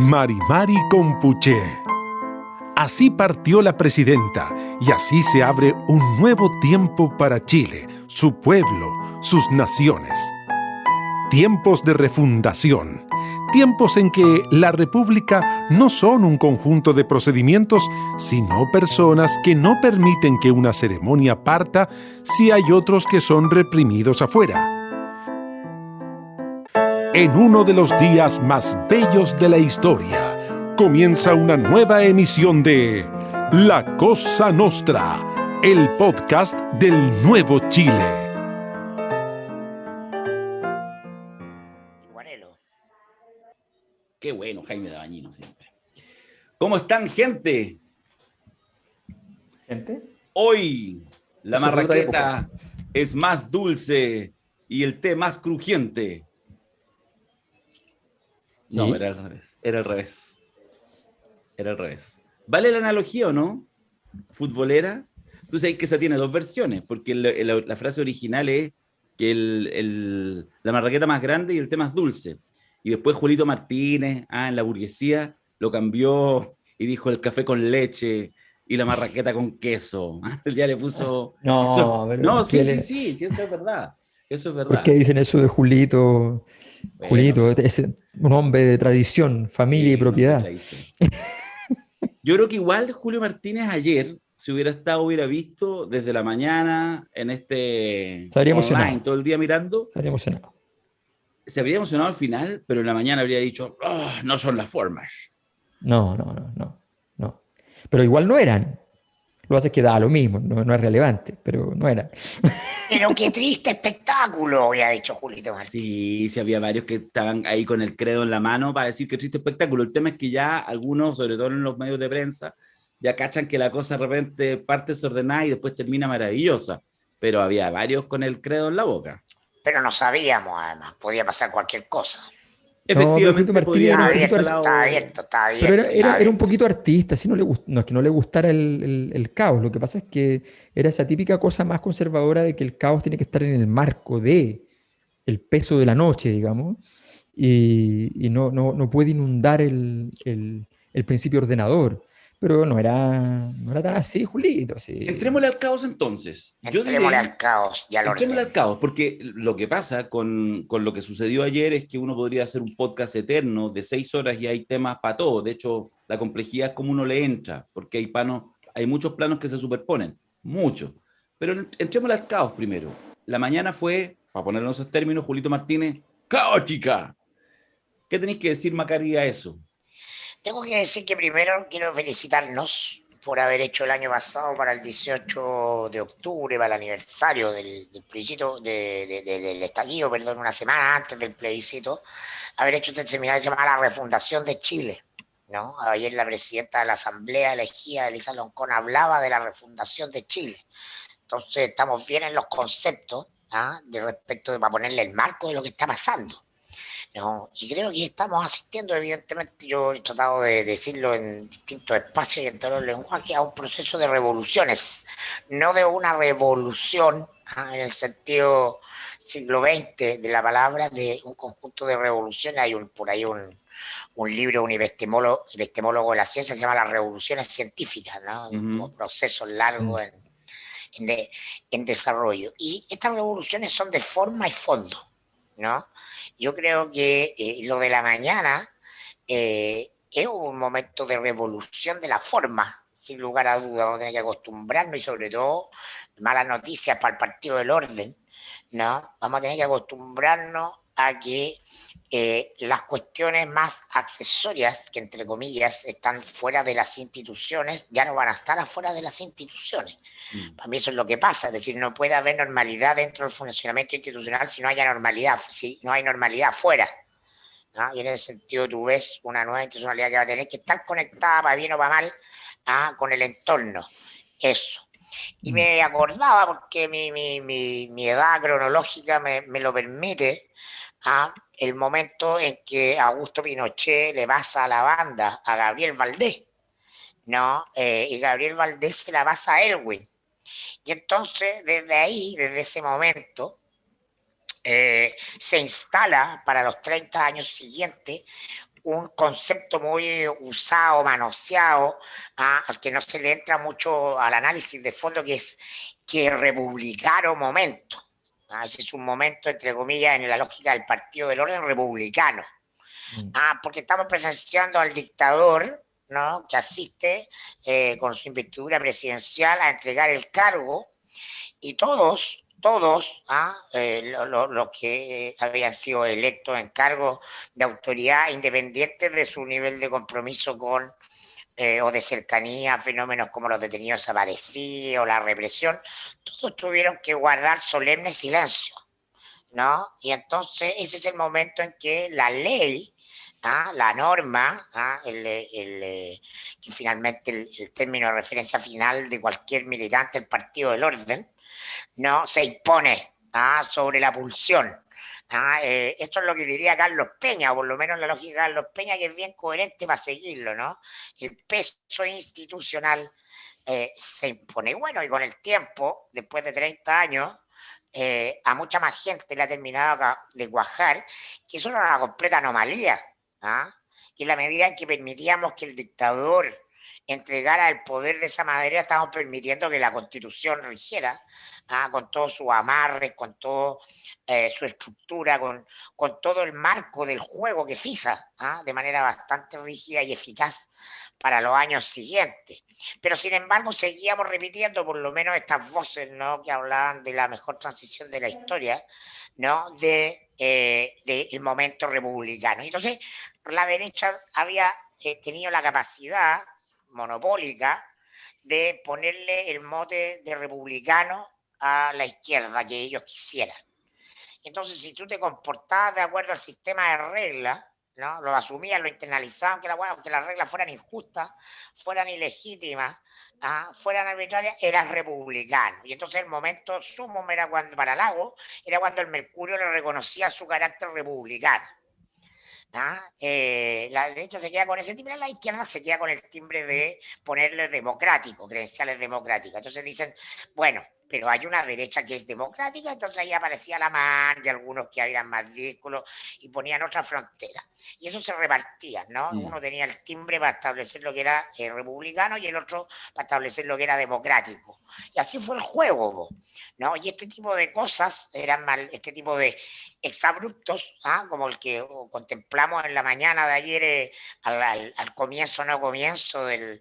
Mari Mari Compuché. Así partió la presidenta y así se abre un nuevo tiempo para Chile, su pueblo, sus naciones. Tiempos de refundación. Tiempos en que la República no son un conjunto de procedimientos, sino personas que no permiten que una ceremonia parta si hay otros que son reprimidos afuera. En uno de los días más bellos de la historia, comienza una nueva emisión de La Cosa Nostra, el podcast del Nuevo Chile. Qué bueno, Jaime Dabañino siempre. ¿Cómo están, gente? ¿Gente? Hoy la Eso es de otra marraqueta es más dulce y el té más crujiente. No, ¿Sí? era al revés. Era al revés. Era al revés. ¿Vale la analogía o no? Futbolera. Tú sabes que esa tiene dos versiones, porque la frase original es que la marraqueta más grande y el té más dulce. Y después Julito Martínez, en la burguesía, lo cambió y dijo el café con leche y la marraqueta con queso. Ya le puso... No, eso. pero No, ¿por qué, sí, eso es verdad. Eso es por qué verdad. dicen eso de Julito? Bueno, Julito es un hombre de tradición, familia y sí, un hombre de propiedad. tradición. Yo creo que igual Julio Martínez ayer, si hubiera estado, hubiera visto desde la mañana en Se habría online emocionado. todo el día mirando, Se habría emocionado. se habría emocionado al final, pero en la mañana habría dicho, no son las formas. No. Pero igual no eran. Lo hace que da lo mismo, no es relevante, pero no eran. Pero qué triste espectáculo, había dicho Julito Martínez. Sí, había varios que estaban ahí con el credo en la mano para decir que triste espectáculo. El tema es que ya algunos, sobre todo en los medios de prensa, ya cachan que la cosa de repente parte desordenada y después termina maravillosa. Pero había varios con el credo en la boca. Pero no sabíamos, además, podía pasar cualquier cosa. No, pero Julito Efectivamente Martínez podrían era un haber poquito Estaba instalado... abierto, estaba pero abierto, estaba era un abierto. poquito artista, si no le no es que no le gustara el caos. Lo que pasa es que era esa típica cosa más conservadora de que el caos tiene que estar en el marco de el peso de la noche, digamos, y no puede inundar el principio ordenador. Pero no era tan así, Julito. Sí. Entrémosle al caos entonces. Yo Entrémosle diré, al caos y al entrémosle orden. al caos, porque lo que pasa con lo que sucedió ayer es que uno podría hacer un podcast eterno de 6 horas y hay temas para todo. De hecho, la complejidad es como uno le entra, porque hay muchos planos que se superponen, muchos. Pero entrémosle al caos primero. La mañana fue, para ponerlo en esos términos, Julito Martínez, caótica. ¿Qué tenéis que decir, Macari, a eso? Tengo que decir que primero quiero felicitarnos por haber hecho el año pasado para el 18 de octubre, para el aniversario del plebiscito, del estallido, perdón, una semana antes del plebiscito, haber hecho este seminario llamado La Refundación de Chile, ¿no? Ayer la presidenta de la Asamblea elegida, Elisa Loncón, hablaba de la refundación de Chile. Entonces estamos bien en los conceptos, de respecto para ponerle el marco de lo que está pasando. ¿No? Y creo que estamos asistiendo, evidentemente, yo he tratado de decirlo en distintos espacios y en todos los lenguajes, a un proceso de revoluciones, no de una revolución, en el sentido siglo XX de la palabra, de un conjunto de revoluciones. Hay por ahí un libro, un epistemólogo de la ciencia, que se llama Las Revoluciones Científicas, ¿no? Como procesos largos en desarrollo. Y estas revoluciones son de forma y fondo, ¿no? Yo creo que lo de la mañana es un momento de revolución de la forma, sin lugar a dudas. Vamos a tener que acostumbrarnos, y sobre todo, malas noticias para el Partido del Orden, ¿no? Vamos a tener que acostumbrarnos a que las cuestiones más accesorias, que entre comillas están fuera de las instituciones, ya no van a estar afuera de las instituciones. Para mí eso es lo que pasa, es decir, no puede haber normalidad dentro del funcionamiento institucional si no haya normalidad, si no hay normalidad fuera, ¿no? Y en ese sentido tú ves una nueva institucionalidad que va a tener que estar conectada, para bien o para mal, con el entorno. Eso. Y me acordaba, porque mi edad cronológica me lo permite, el momento en que Augusto Pinochet le pasa a la banda a Gabriel Valdés, ¿no? Y Gabriel Valdés se la pasa a Elwin. Y entonces, desde ahí, desde ese momento, se instala para los 30 años siguientes un concepto muy usado, manoseado, al que no se le entra mucho al análisis de fondo, que es que republicano momento. Ese es un momento, entre comillas, en la lógica del Partido del Orden Republicano. Porque estamos presenciando al dictador, ¿no?, que asiste con su investidura presidencial a entregar el cargo, y todos los que habían sido electos en cargo de autoridad, independientes de su nivel de compromiso con o de cercanía a fenómenos como los detenidos desaparecidos, la represión, todos tuvieron que guardar solemne silencio, ¿no? Y entonces ese es el momento en que la ley, la norma, que finalmente el término de referencia final de cualquier militante del Partido del Orden, no se impone sobre la pulsión. Esto es lo que diría Carlos Peña, o por lo menos la lógica de Carlos Peña, que es bien coherente para seguirlo, ¿no? El peso institucional se impone. Bueno, y con el tiempo, después de 30 años, a mucha más gente le ha terminado de cuajar que eso era una completa anomalía. Y en la medida en que permitíamos que el dictador entregara el poder de esa manera, estamos permitiendo que la Constitución rigiera, con todos sus amarres, con toda su estructura, con todo el marco del juego que fija de manera bastante rígida y eficaz para los años siguientes. Pero sin embargo seguíamos repitiendo por lo menos estas voces, ¿no?, que hablaban de la mejor transición de la historia, ¿no?, del momento republicano. Entonces la derecha había tenido la capacidad monopólica de ponerle el mote de republicano a la izquierda que ellos quisieran. Entonces, si tú te comportabas de acuerdo al sistema de reglas, ¿no?, lo asumías, lo internalizaban, aunque las reglas fueran injustas, fueran ilegítimas, fueran arbitrarias, eras republicano. Y entonces el momento sumo era cuando, para Lago, era cuando el Mercurio le reconocía su carácter republicano. La derecha se queda con ese timbre, la izquierda se queda con el timbre de ponerle democrático, credenciales democráticas. Entonces dicen, bueno, pero hay una derecha que es democrática, entonces ahí aparecía la MAN y algunos que eran más díscolos y ponían otra frontera. Y eso se repartía, ¿no? Uno tenía el timbre para establecer lo que era republicano y el otro para establecer lo que era democrático. Y así fue el juego, ¿no? Y este tipo de cosas eran este tipo de exabruptos, como el que contemplamos en la mañana de ayer, al comienzo, no comienzo de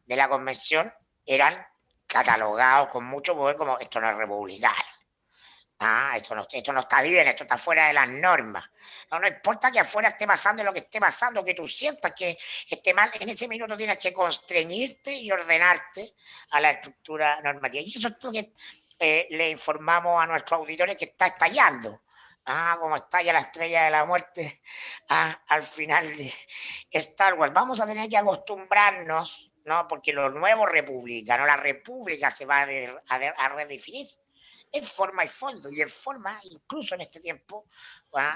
la convención, eran catalogados con mucho poder como esto no es republicano. Esto no está bien, esto está fuera de las normas. No importa que afuera esté pasando lo que esté pasando, que tú sientas que esté mal, en ese minuto tienes que constreñirte y ordenarte a la estructura normativa. Y eso es lo que le informamos a nuestros auditores que está estallando. Como estalla la estrella de la muerte al final de Star Wars. Vamos a tener que acostumbrarnos, ¿no? Porque lo nuevo republicano, la república se va a redefinir en forma y fondo, y en forma, incluso en este tiempo,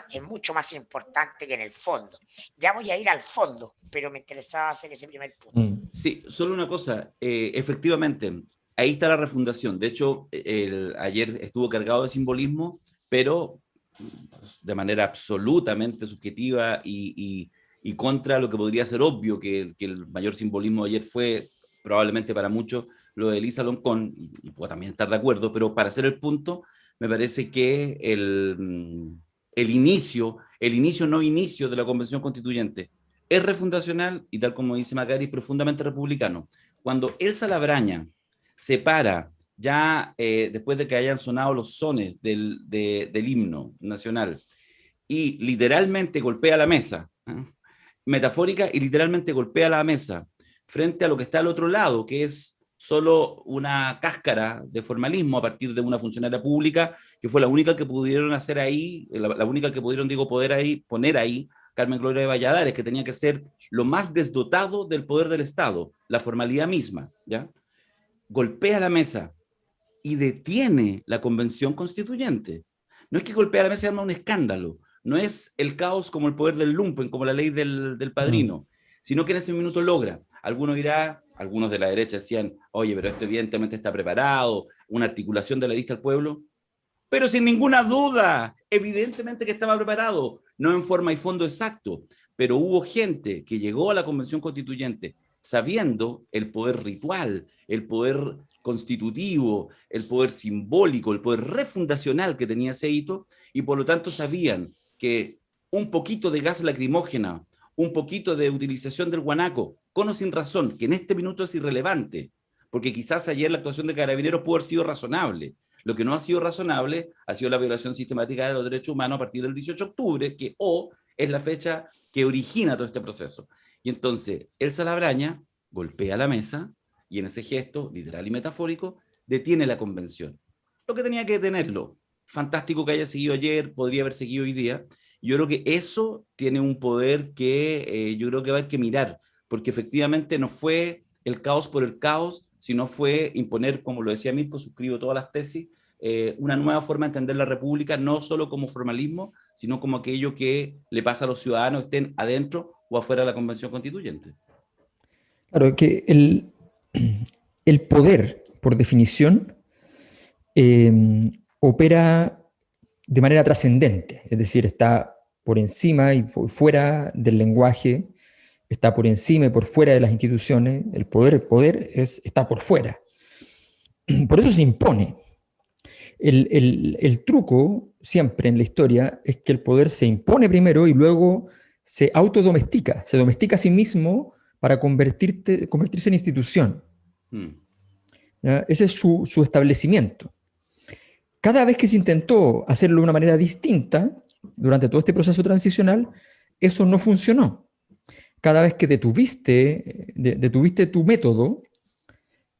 es mucho más importante que en el fondo. Ya voy a ir al fondo, pero me interesaba hacer ese primer punto. Sí, solo una cosa, efectivamente, ahí está la refundación. De hecho, ayer estuvo cargado de simbolismo, pero de manera absolutamente subjetiva y contra lo que podría ser obvio, que el mayor simbolismo de ayer fue, probablemente para muchos, lo de Elisa Loncón, y puedo también estar de acuerdo, pero para hacer el punto, me parece que el inicio no inicio de la Convención Constituyente es refundacional y, tal como dice Macari, profundamente republicano. Cuando Elsa Labraña se para ya después de que hayan sonado los sones del himno nacional y literalmente golpea la mesa, metafórica y literalmente golpea la mesa frente a lo que está al otro lado, que es solo una cáscara de formalismo a partir de una funcionaria pública que fue la única que pudieron hacer ahí, la única que pudieron, poner ahí, Carmen Gloria de Valladares, que tenía que ser lo más desdotado del poder del Estado, la formalidad misma, ¿ya? Golpea la mesa y detiene la Convención Constituyente. No es que golpea la mesa y arma un escándalo, no es el caos como el poder del lumpen, como la ley del padrino, sino que en ese minuto logra. Algunos de la derecha decían, oye, pero esto evidentemente está preparado, una articulación de la lista al pueblo, pero sin ninguna duda, evidentemente que estaba preparado, no en forma y fondo exacto, pero hubo gente que llegó a la Convención Constituyente sabiendo el poder ritual, el poder constitutivo, el poder simbólico, el poder refundacional que tenía ese hito, y por lo tanto sabían que un poquito de gas lacrimógena, un poquito de utilización del guanaco, con o sin razón, que en este minuto es irrelevante, porque quizás ayer la actuación de Carabineros pudo haber sido razonable. Lo que no ha sido razonable ha sido la violación sistemática de los derechos humanos a partir del 18 de octubre, que es la fecha que origina todo este proceso. Y entonces, Elsa Labraña golpea la mesa y en ese gesto, literal y metafórico, detiene la convención. Lo que tenía que detenerlo. Fantástico que haya seguido ayer, podría haber seguido hoy día. Yo creo que eso tiene un poder que yo creo que va a haber que mirar, porque efectivamente no fue el caos por el caos, sino fue imponer, como lo decía Mirko, suscribo todas las tesis, una nueva forma de entender la República, no solo como formalismo, sino como aquello que le pasa a los ciudadanos, estén adentro o afuera de la Convención Constituyente. Claro, que el poder, por definición, opera de manera trascendente, es decir, está por encima y fuera del lenguaje, está por encima y por fuera de las instituciones. El poder está por fuera. Por eso se impone. El truco siempre en la historia es que el poder se impone primero y luego se autodomestica, se domestica a sí mismo para convertirse en institución. ¿Ya? Ese es su establecimiento. Cada vez que se intentó hacerlo de una manera distinta, durante todo este proceso transicional, eso no funcionó. Cada vez que detuviste tu método,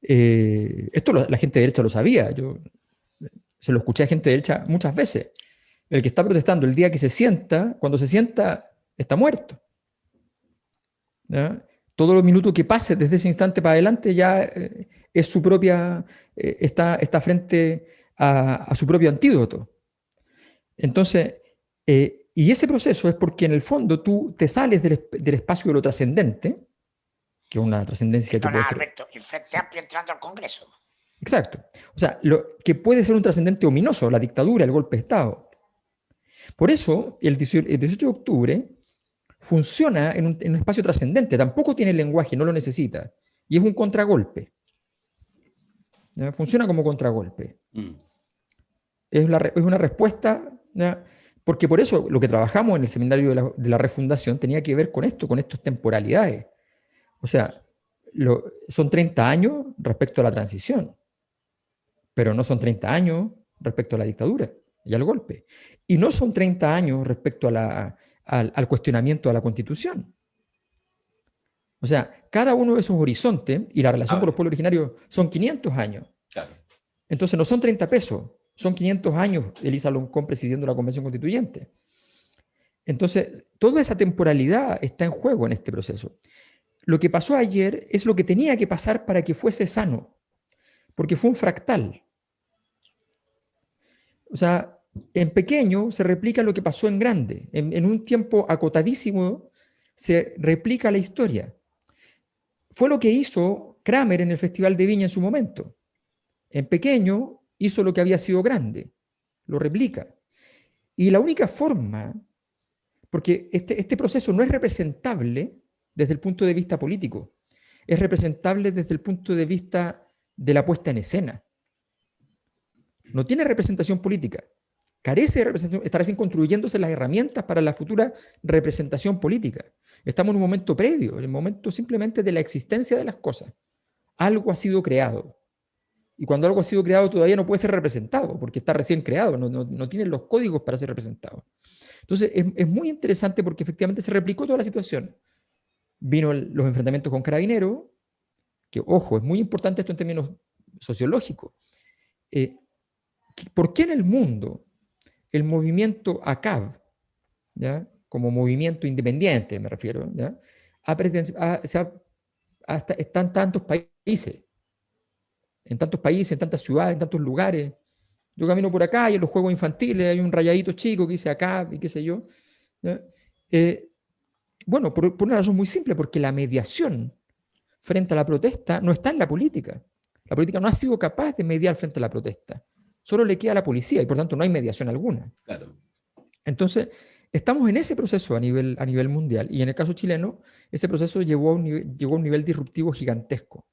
esto la gente de derecha lo sabía, yo se lo escuché a gente de derecha muchas veces. El que está protestando el día que se sienta, cuando se sienta, está muerto. ¿Ya? Todos los minutos que pase desde ese instante para adelante ya es su propia, está frente a su propio antídoto. Entonces, y ese proceso es porque en el fondo tú te sales del espacio de lo trascendente, que es una trascendencia que puede ser... Alberto, el Frente Amplio entrando al Congreso. Exacto. O sea, lo que puede ser un trascendente ominoso, la dictadura, el golpe de Estado. Por eso, el 18 de octubre funciona en un espacio trascendente, tampoco tiene lenguaje, no lo necesita, y es un contragolpe. ¿Ya? Funciona como contragolpe. Es una respuesta, ¿ya? Porque por eso lo que trabajamos en el seminario de la refundación tenía que ver con esto, con estas temporalidades. O sea, son 30 años respecto a la transición, pero no son 30 años respecto a la dictadura y al golpe. Y no son 30 años respecto al cuestionamiento a la Constitución. O sea, cada uno de esos horizontes y la relación con los pueblos originarios son 500 años. Claro. Entonces no son 30 pesos, son 500 años Elisa Loncón presidiendo la Convención Constituyente. Entonces, toda esa temporalidad está en juego en este proceso. Lo que pasó ayer es lo que tenía que pasar para que fuese sano, porque fue un fractal. O sea, en pequeño se replica lo que pasó en grande. En un tiempo acotadísimo se replica la historia. Fue lo que hizo Kramer en el Festival de Viña en su momento. En pequeño hizo lo que había sido grande. Lo replica. Y la única forma, porque este proceso no es representable desde el punto de vista político, es representable desde el punto de vista de la puesta en escena. No tiene representación política, carece de representación, está recién construyéndose las herramientas para la futura representación política. Estamos en un momento previo, en el momento simplemente de la existencia de las cosas. Algo ha sido creado. Y cuando algo ha sido creado todavía no puede ser representado, porque está recién creado, no tiene los códigos para ser representado. Entonces es muy interesante porque efectivamente se replicó toda la situación. Vino los enfrentamientos con Carabineros, que ojo, es muy importante esto en términos sociológicos. ¿Por qué en el mundo el movimiento ACAB, ¿ya? Como movimiento independiente, me refiero, ¿ya? Está en tantos países, en tantas ciudades, en tantos lugares? Yo camino por acá y en los juegos infantiles hay un rayadito chico que dice ACAB y qué sé yo. ¿Ya? Bueno, por una razón muy simple, porque la mediación frente a la protesta no está en la política. La política no ha sido capaz de mediar frente a la protesta. Solo le queda a la policía y por tanto no hay mediación alguna. Claro. Entonces, Estamos en ese proceso a nivel mundial, y en el caso chileno, ese proceso llegó a un nivel disruptivo gigantesco.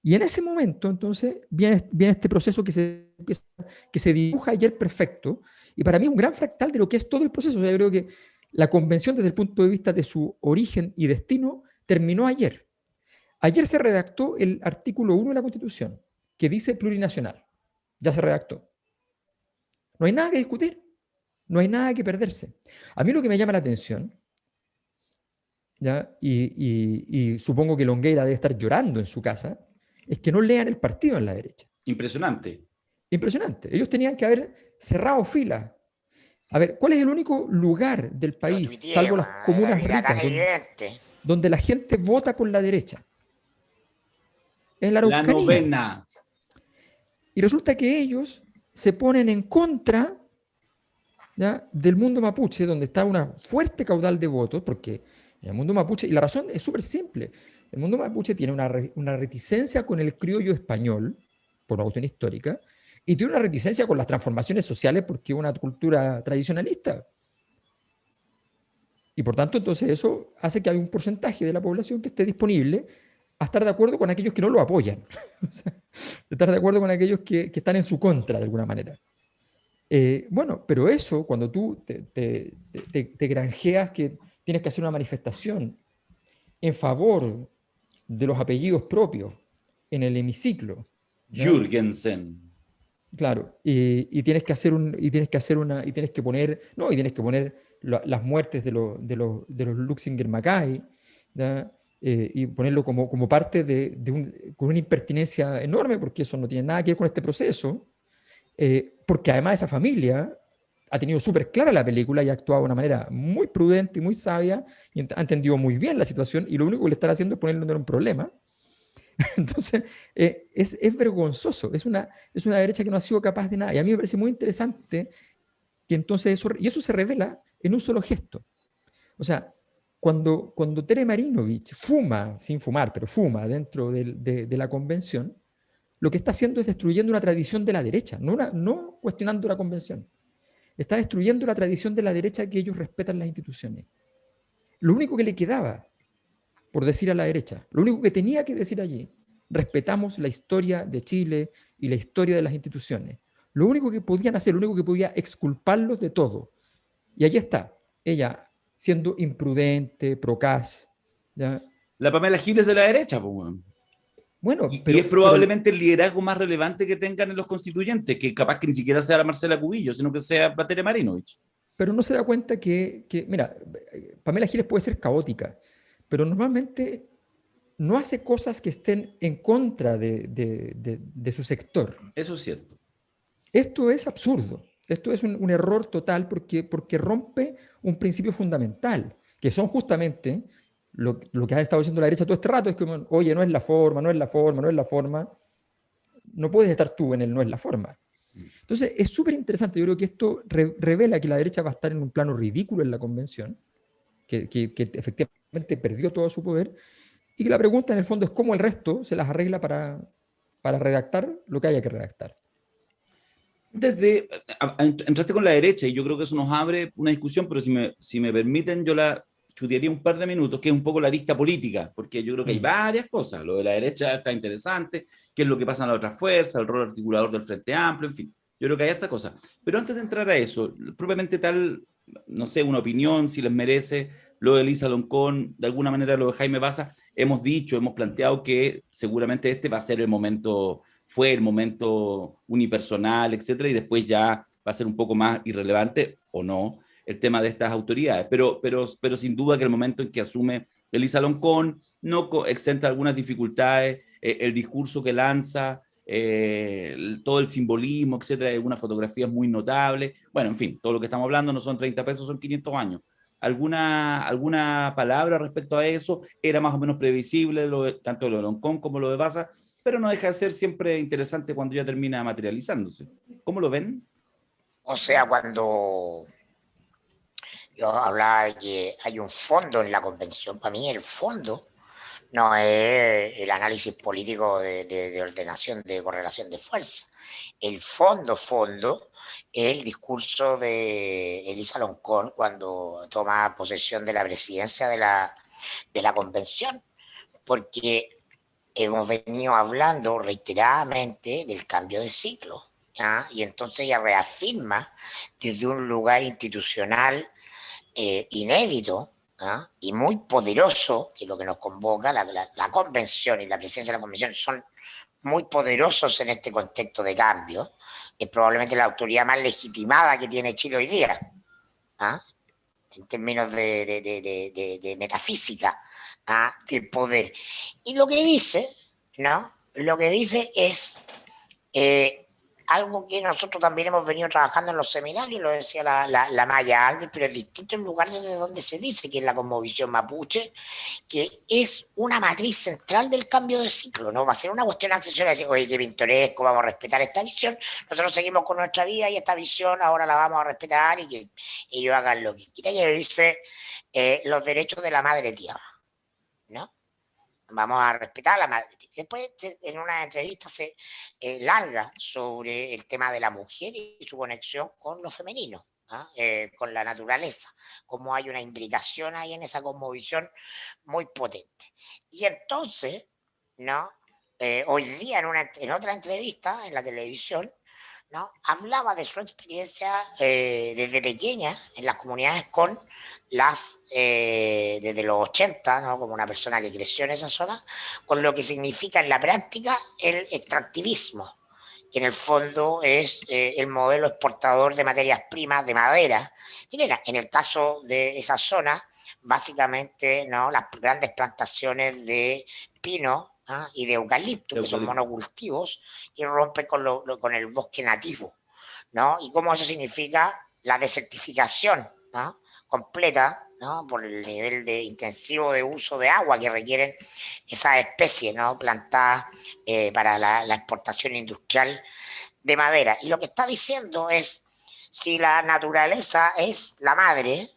Y en ese momento, entonces, viene este proceso que se dibuja ayer perfecto, y para mí es un gran fractal de lo que es todo el proceso. O sea, yo creo que la convención, desde el punto de vista de su origen y destino, terminó ayer. Ayer se redactó el artículo 1 de la Constitución, que dice plurinacional. Ya se redactó. No hay nada que discutir, no hay nada que perderse. A mí lo que me llama la atención, ¿ya? Y supongo que Longueira debe estar llorando en su casa, es que no lean el partido en la derecha. Impresionante. Impresionante. Ellos tenían que haber cerrado filas. A ver, ¿cuál es el único lugar del Lo país, tuiteé, salvo las comunas era tan ricas, evidente. donde la gente vota por la derecha? En la La Araucanía. novena. Y resulta que ellos se ponen en contra, ¿ya?, del mundo mapuche, donde está una fuerte caudal de votos, porque en el mundo mapuche, y la razón es súper simple, el mundo mapuche tiene una reticencia con el criollo español, por una cuestión histórica, y tiene una reticencia con las transformaciones sociales porque es una cultura tradicionalista. Y por tanto, entonces eso hace que haya un porcentaje de la población que esté disponible a estar de acuerdo con aquellos que no lo apoyan. O sea, estar de acuerdo con aquellos que están en su contra de alguna manera. Bueno, pero eso, cuando tú te granjeas que tienes que hacer una manifestación en favor de los apellidos propios en el hemiciclo, ¿no? Jürgensen. Claro, y tienes que hacer y tienes que poner, no, y tienes que poner las muertes de los Luxinger Mackay, ¿ya? Y ponerlo como parte con una impertinencia enorme, porque eso no tiene nada que ver con este proceso, porque además esa familia ha tenido súper clara la película y ha actuado de una manera muy prudente y muy sabia, y ha entendido muy bien la situación, y lo único que le están haciendo es ponerle un problema. Entonces, es vergonzoso, es una derecha que no ha sido capaz de nada. Y a mí me parece muy interesante que entonces eso se revela en un solo gesto. O sea, cuando Tere Marinovich fuma, sin fumar, pero fuma dentro de la convención, lo que está haciendo es destruyendo una tradición de la derecha, no cuestionando la convención. Está destruyendo la tradición de la derecha, que ellos respetan las instituciones. Lo único que le quedaba por decir a la derecha, lo único que tenía que decir allí: respetamos la historia de Chile y la historia de las instituciones. Lo único que podían hacer, lo único que podía exculparlos de todo. Y allí está, ella siendo imprudente, procaz, ¿ya? La Pamela Giles de la derecha, pues, weón. Bueno, Y es probablemente el liderazgo más relevante que tengan en los constituyentes, que capaz que ni siquiera sea la Marcela Cubillo, sino que sea Tere Marinovich. pero no se da cuenta mira, Pamela Giles puede ser caótica, pero normalmente no hace cosas que estén en contra de su sector. Eso es cierto. Esto es absurdo, esto es un error total, porque rompe un principio fundamental, que son justamente lo que ha estado diciendo la derecha todo este rato: es como, oye, no es la forma, no es la forma, no es la forma, no puedes estar tú en el no es la forma. Entonces es súper interesante. Yo creo que esto revela que la derecha va a estar en un plano ridículo en la convención, que efectivamente perdió todo su poder, y que la pregunta en el fondo es cómo el resto se las arregla para redactar lo que haya que redactar. Entraste con la derecha y yo creo que eso nos abre una discusión, pero si me permiten, yo la chutearía un par de minutos, que es un poco la lista política, porque yo creo que hay varias cosas. Lo de la derecha está interesante, qué es lo que pasa en la otra fuerza, el rol articulador del Frente Amplio, en fin. Yo creo que hay esta cosa. Pero antes de entrar a eso, propiamente tal, no sé, una opinión, si les merece, lo de Elisa Loncón, de alguna manera lo de Jaime Baza, hemos planteado que seguramente este va a ser el momento, fue el momento unipersonal, etcétera, y después ya va a ser un poco más irrelevante o no el tema de estas autoridades, pero sin duda que el momento en que asume Elisa Loncón no exenta algunas dificultades, el discurso que lanza, todo el simbolismo, etcétera, algunas fotografías muy notables. Bueno, en fin, todo lo que estamos hablando no son 30 pesos, son 500 años. ¿Alguna palabra respecto a eso? Era más o menos previsible, tanto lo de Loncón como lo de Baza, pero no deja de ser siempre interesante cuando ya termina materializándose. ¿Cómo lo ven? O sea, cuando yo hablaba de que hay un fondo en la convención, para mí el fondo no es el análisis político de ordenación, de correlación de fuerza. El fondo el discurso de Elisa Loncón cuando toma posesión de la presidencia de la convención, porque hemos venido hablando reiteradamente del cambio de ciclo, ¿ya? Y entonces ella reafirma desde un lugar institucional inédito, ¿ah? Y muy poderoso, que es lo que nos convoca, la convención y la presidencia de la convención son muy poderosos en este contexto de cambio. Es probablemente la autoridad más legitimada que tiene Chile hoy día, ¿ah? En términos de metafísica, ¿ah? Del poder. Y lo que dice, ¿no? Lo que dice es algo que nosotros también hemos venido trabajando en los seminarios, lo decía la Maya Alves, pero es distinto en lugar de donde se dice, que es la cosmovisión mapuche, que es una matriz central del cambio de ciclo, no va a ser una cuestión accesoria de decir, oye, qué pintoresco, vamos a respetar esta visión, nosotros seguimos con nuestra vida y esta visión ahora la vamos a respetar y que ellos hagan lo que quieran. Ella dice los derechos de la madre tierra, ¿no? Vamos a respetar a la madre. Después, en una entrevista se larga sobre el tema de la mujer y su conexión con lo femenino, ¿ah? Con la naturaleza, cómo hay una imbricación ahí en esa cosmovisión muy potente. Y entonces, ¿no? Hoy día en otra entrevista en la televisión, ¿no? Hablaba de su experiencia desde pequeña en las comunidades con desde los 80, ¿no? Como una persona que creció en esa zona, con lo que significa en la práctica el extractivismo, que en el fondo es el modelo exportador de materias primas de madera. En el caso de esa zona, básicamente, ¿no? Las grandes plantaciones de pino, ¿ah? Y de eucalipto, que son monocultivos, que rompen con el bosque nativo, ¿no? Y cómo eso significa la desertificación, ¿no? Completa, ¿no? Por el nivel de intensivo de uso de agua que requieren esas especies, ¿no? Plantadas para la exportación industrial de madera. Y lo que está diciendo es, si la naturaleza es la madre,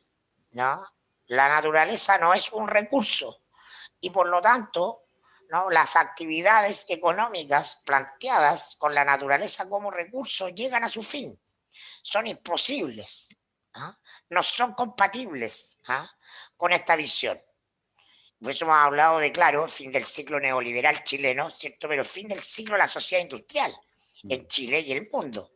¿no? La naturaleza no es un recurso y por lo tanto, ¿no? Las actividades económicas planteadas con la naturaleza como recurso llegan a su fin. Son imposibles, ¿ah? No son compatibles, ¿ah? Con esta visión. Por eso hemos hablado de, claro, fin del ciclo neoliberal chileno, ¿cierto? Pero fin del ciclo de la sociedad industrial en Chile y el mundo,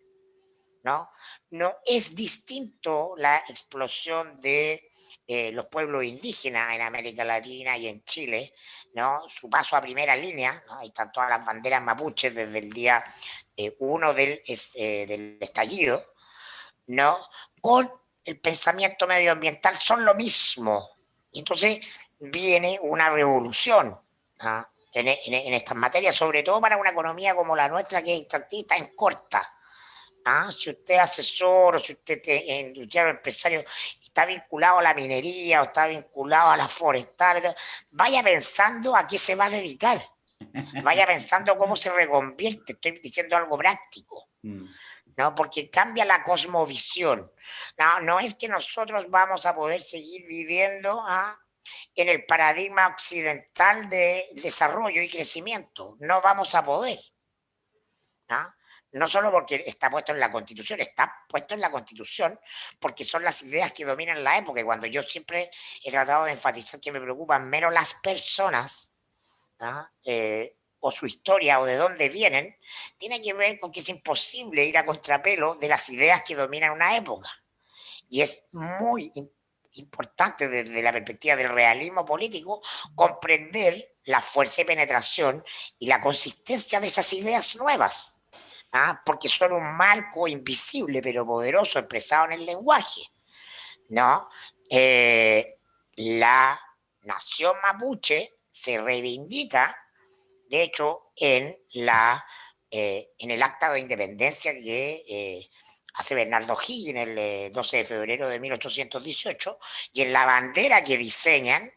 ¿no? No es distinto la explosión de los pueblos indígenas en América Latina y en Chile, ¿no? Su paso a primera línea, ¿no? Ahí están todas las banderas mapuches desde el día 1 del estallido, ¿no? Con el pensamiento medioambiental son lo mismo. Y entonces viene una revolución, ¿ah? En estas materias, sobre todo para una economía como la nuestra, que es extractivista, en corta. ¿Ah? Si usted es asesor o si usted es industrial o empresario, está vinculado a la minería o está vinculado a la forestal, vaya pensando a qué se va a dedicar. Vaya pensando cómo se reconvierte. Estoy diciendo algo práctico, ¿no? Porque cambia la cosmovisión. No es que nosotros vamos a poder seguir viviendo en el paradigma occidental de desarrollo y crecimiento. No vamos a poder, ¿no? No solo porque está puesto en la Constitución, está puesto en la Constitución porque son las ideas que dominan la época. Y cuando yo siempre he tratado de enfatizar que me preocupan menos las personas, ¿ah? O su historia o de dónde vienen, tiene que ver con que es imposible ir a contrapelo de las ideas que dominan una época. Y es muy importante desde la perspectiva del realismo político comprender la fuerza y penetración y la consistencia de esas ideas nuevas. Porque son un marco invisible pero poderoso expresado en el lenguaje, ¿no? La nación mapuche se reivindica, de hecho, en el acta de independencia que hace Bernardo O'Higgins el 12 de febrero de 1818, y en la bandera que diseñan,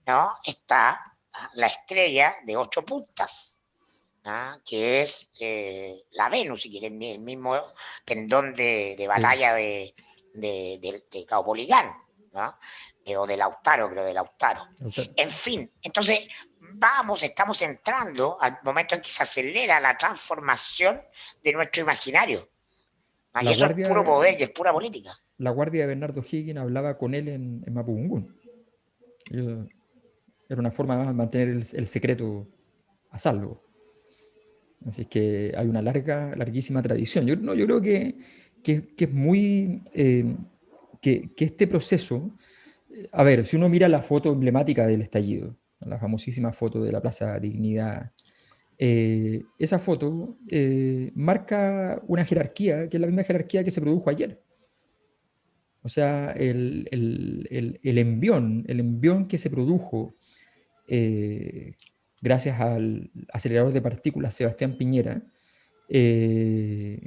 ¿no? Está la estrella de 8 puntas, que es la Venus, y que es el mismo pendón de batalla de Caupolicán, ¿no? O de Lautaro, creo, de Lautaro. En fin, entonces estamos entrando al momento en que se acelera la transformación de nuestro imaginario, Y La eso es puro guardia, poder y es pura política. la guardia de Bernardo Higgins hablaba con él en Mapudungun. Era una forma más de mantener el secreto a salvo. Así es que hay una larguísima tradición. Yo creo que es muy... que este proceso, a ver, si uno mira la foto emblemática del estallido, la famosísima foto de la Plaza Dignidad, esa foto marca una jerarquía que es la misma jerarquía que se produjo ayer. O sea, el envión que se produjo gracias al acelerador de partículas Sebastián Piñera, que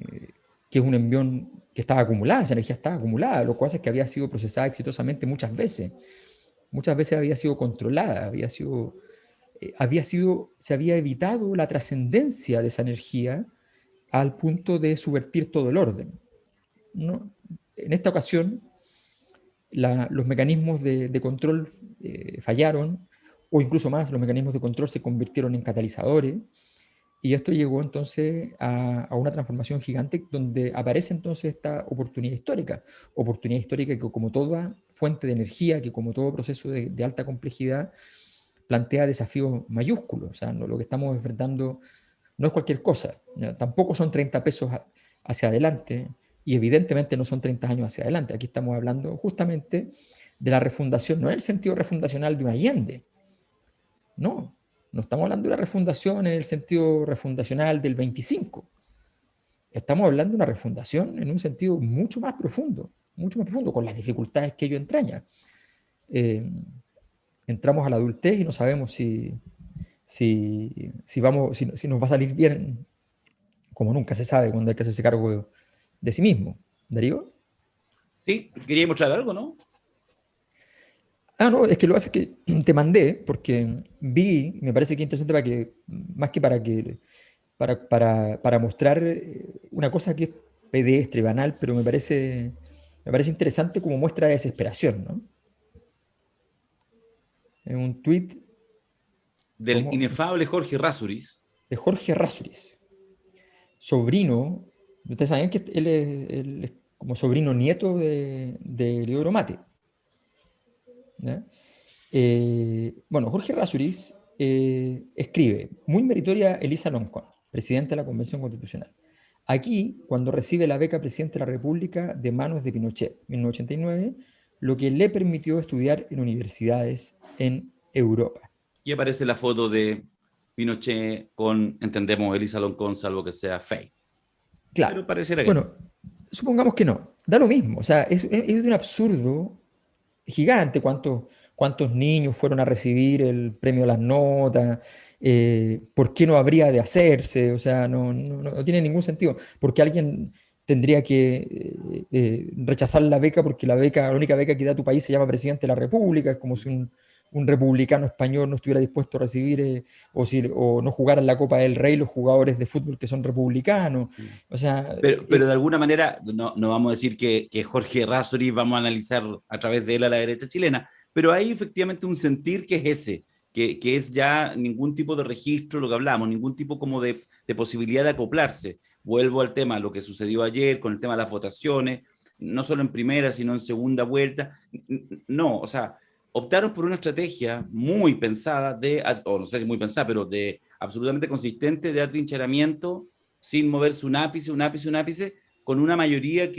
es un envión que estaba acumulada, esa energía estaba acumulada, lo cual es que había sido procesada exitosamente muchas veces había sido controlada, se había evitado la trascendencia de esa energía al punto de subvertir todo el orden, ¿no? En esta ocasión, los mecanismos de control fallaron, o incluso más, los mecanismos de control se convirtieron en catalizadores, y esto llegó entonces a una transformación gigante donde aparece entonces esta oportunidad histórica que como toda fuente de energía, que como todo proceso de alta complejidad, plantea desafíos mayúsculos. O sea, lo que estamos enfrentando no es cualquier cosa, ¿ya? Tampoco son 30 pesos hacia adelante, y evidentemente no son 30 años hacia adelante. Aquí estamos hablando justamente de la refundación, no en el sentido refundacional de un Allende, no, no estamos hablando de una refundación en el sentido refundacional del 25. Estamos hablando de una refundación en un sentido mucho más profundo, con las dificultades que ello entraña. Entramos a la adultez y no sabemos si nos va a salir bien, como nunca se sabe cuando hay que hacerse cargo de sí mismo. ¿Darío? Sí, quería mostrar algo, ¿no? No, es que lo hace que te mandé, porque me parece que es interesante más que para mostrar una cosa que es pedestre, banal, pero me parece interesante como muestra de desesperación, ¿no? En un tuit Del inefable Jorge Rázuriz. de Jorge Rázuriz, sobrino, ustedes saben que él es como sobrino nieto de Leodoro Mate, ¿ya? Bueno, Jorge Rázuriz escribe, muy meritoria Elisa Loncón, presidenta de la Convención Constitucional. Aquí, cuando recibe la beca presidente de la República de manos de Pinochet, 1989, lo que le permitió estudiar en universidades en Europa. Y aparece la foto de Pinochet con, entendemos, Elisa Loncón, salvo que sea fake. Claro. Pero pareciera que bueno, supongamos que no. Da lo mismo. O sea, es de un absurdo gigante cuántos niños fueron a recibir el premio a las notas, por qué no habría de hacerse, o sea, no tiene ningún sentido, porque alguien tendría que rechazar la beca porque la única beca que da tu país se llama presidente de la República, es como si un republicano español no estuviera dispuesto a recibir o no jugaran la Copa del Rey los jugadores de fútbol que son republicanos. O sea, pero de alguna manera, no vamos a decir que Jorge Rázuriz vamos a analizar a través de él a la derecha chilena, pero hay efectivamente un sentir que es ese, que es ya ningún tipo de registro, lo que hablamos, ningún tipo como de posibilidad de acoplarse. Vuelvo al tema, lo que sucedió ayer con el tema de las votaciones, no solo en primera, sino en segunda vuelta. No, o sea, optaron por una estrategia muy pensada, o no sé si muy pensada, pero de absolutamente consistente de atrincheramiento, sin moverse un ápice, con una mayoría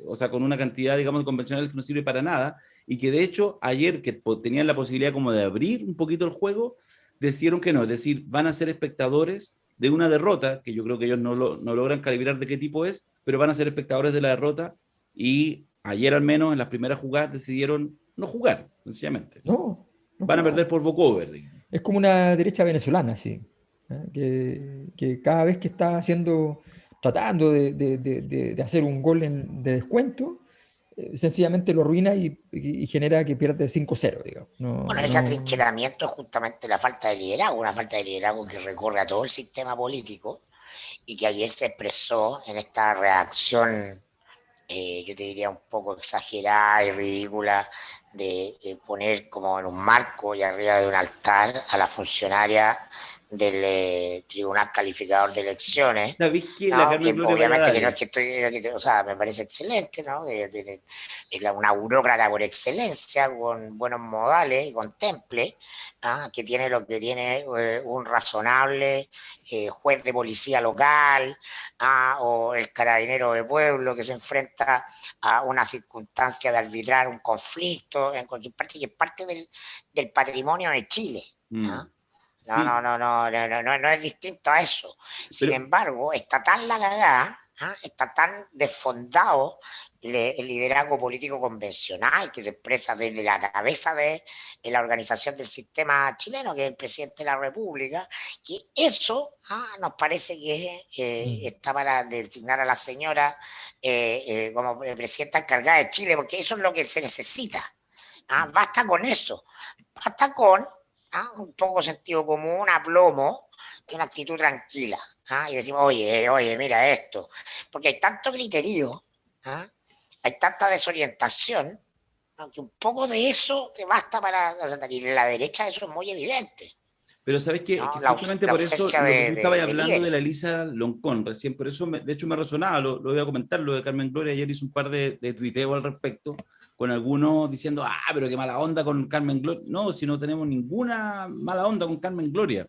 o sea, con una cantidad, digamos, convencional que no sirve para nada, y que de hecho ayer que tenían la posibilidad como de abrir un poquito el juego, decidieron que no, es decir, van a ser espectadores de una derrota, que yo creo que ellos no logran calibrar de qué tipo es, pero van a ser espectadores de la derrota, y ayer al menos en las primeras jugadas decidieron no jugar, sencillamente. no Van a perder por walkover, digamos. Es como una derecha venezolana, sí, que cada vez que está tratando de hacer un gol de descuento, sencillamente lo arruina y genera que pierde 5-0, digamos. Bueno, ese atrincheramiento es justamente la falta de liderazgo, una falta de liderazgo que recorre a todo el sistema político y que ayer se expresó en esta reacción, yo te diría un poco exagerada y ridícula, de poner como en un marco y arriba de un altar a la funcionaria Tribunal Calificador de Elecciones. ¿Sabéis que la No, Carmen que Gloria obviamente que no Valladares? es que estoy, o sea, me parece excelente, ¿no? Es una burócrata por excelencia, con buenos modales y con temple, que tiene lo que tiene un razonable juez de policía local, o el carabinero de pueblo que se enfrenta a una circunstancia de arbitrar un conflicto en cualquier parte, que es parte del patrimonio de Chile. Mm, ¿Ah? No, no, sí, no, no, no, no, no es distinto a eso. Sin pero, embargo, está tan la cagada, está tan desfondado el liderazgo político convencional que se expresa desde la cabeza de la organización del sistema chileno, que es el presidente de la República, que eso nos parece que está para designar a la señora como presidenta encargada de Chile, porque eso es lo que se necesita. Basta con eso, basta con un poco sentido común, aplomo y una actitud tranquila. Y decimos, oye, mira esto. Porque hay tanto criterio, ¿ah? Hay tanta desorientación, que un poco de eso te basta para... Y en la derecha eso es muy evidente, pero sabes que ¿no? justamente La por eso ausencia lo que tú estabas de hablando de líderes. la Elisa Loncón, recién, por eso de hecho me resonaba, lo voy a comentar, lo de Carmen Gloria, ayer hice un par de tuiteos al respecto, con algunos diciendo, pero qué mala onda con Carmen Gloria. No, si no tenemos ninguna mala onda con Carmen Gloria,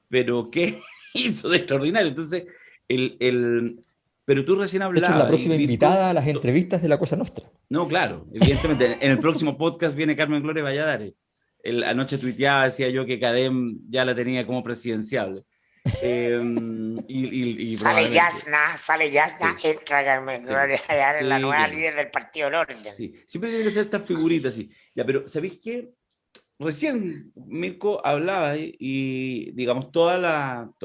pero ¿qué hizo de extraordinario? Entonces, pero tú recién De hecho, es la hablabas, y próxima Mirko, invitada a las entrevistas de la Cosa Nostra. no, claro, evidentemente, en el próximo podcast viene Carmen Gloria Valladares. Anoche tuiteaba, decía yo que Cadem ya la tenía como presidenciable. Eh, y probablemente. Sale Yasna, Sí, entra Carmen sí, Gloria Allá en la sí, nueva claro. líder del Partido del Orden. Sí. Siempre tiene que ser estas figuritas así. Ya, pero ¿sabéis qué? Recién Mirko hablaba digamos,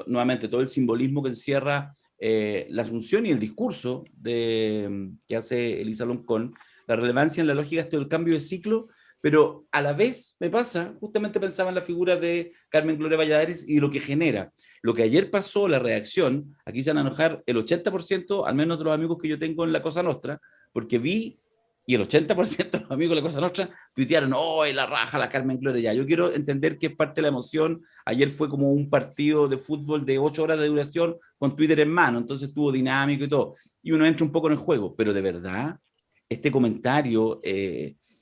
nuevamente, todo el simbolismo que encierra la asunción y el discurso que hace Elisa Loncón, la relevancia en la lógica esto del cambio de ciclo, pero a la vez me pasa, justamente pensaba en la figura de Carmen Gloria Valladares y lo que genera. Lo que ayer pasó, la reacción, aquí se van a enojar el 80%, al menos de los amigos que yo tengo en la Cosa Nostra, porque vi, y el 80% de los amigos de la Cosa Nostra tuitearon, la raja, la Carmen Gloria. Ya, yo quiero entender que es parte de la emoción. Ayer fue como un partido de fútbol de 8 horas de duración con Twitter en mano, entonces estuvo dinámico y todo. Y uno entra un poco en el juego, pero de verdad, este comentario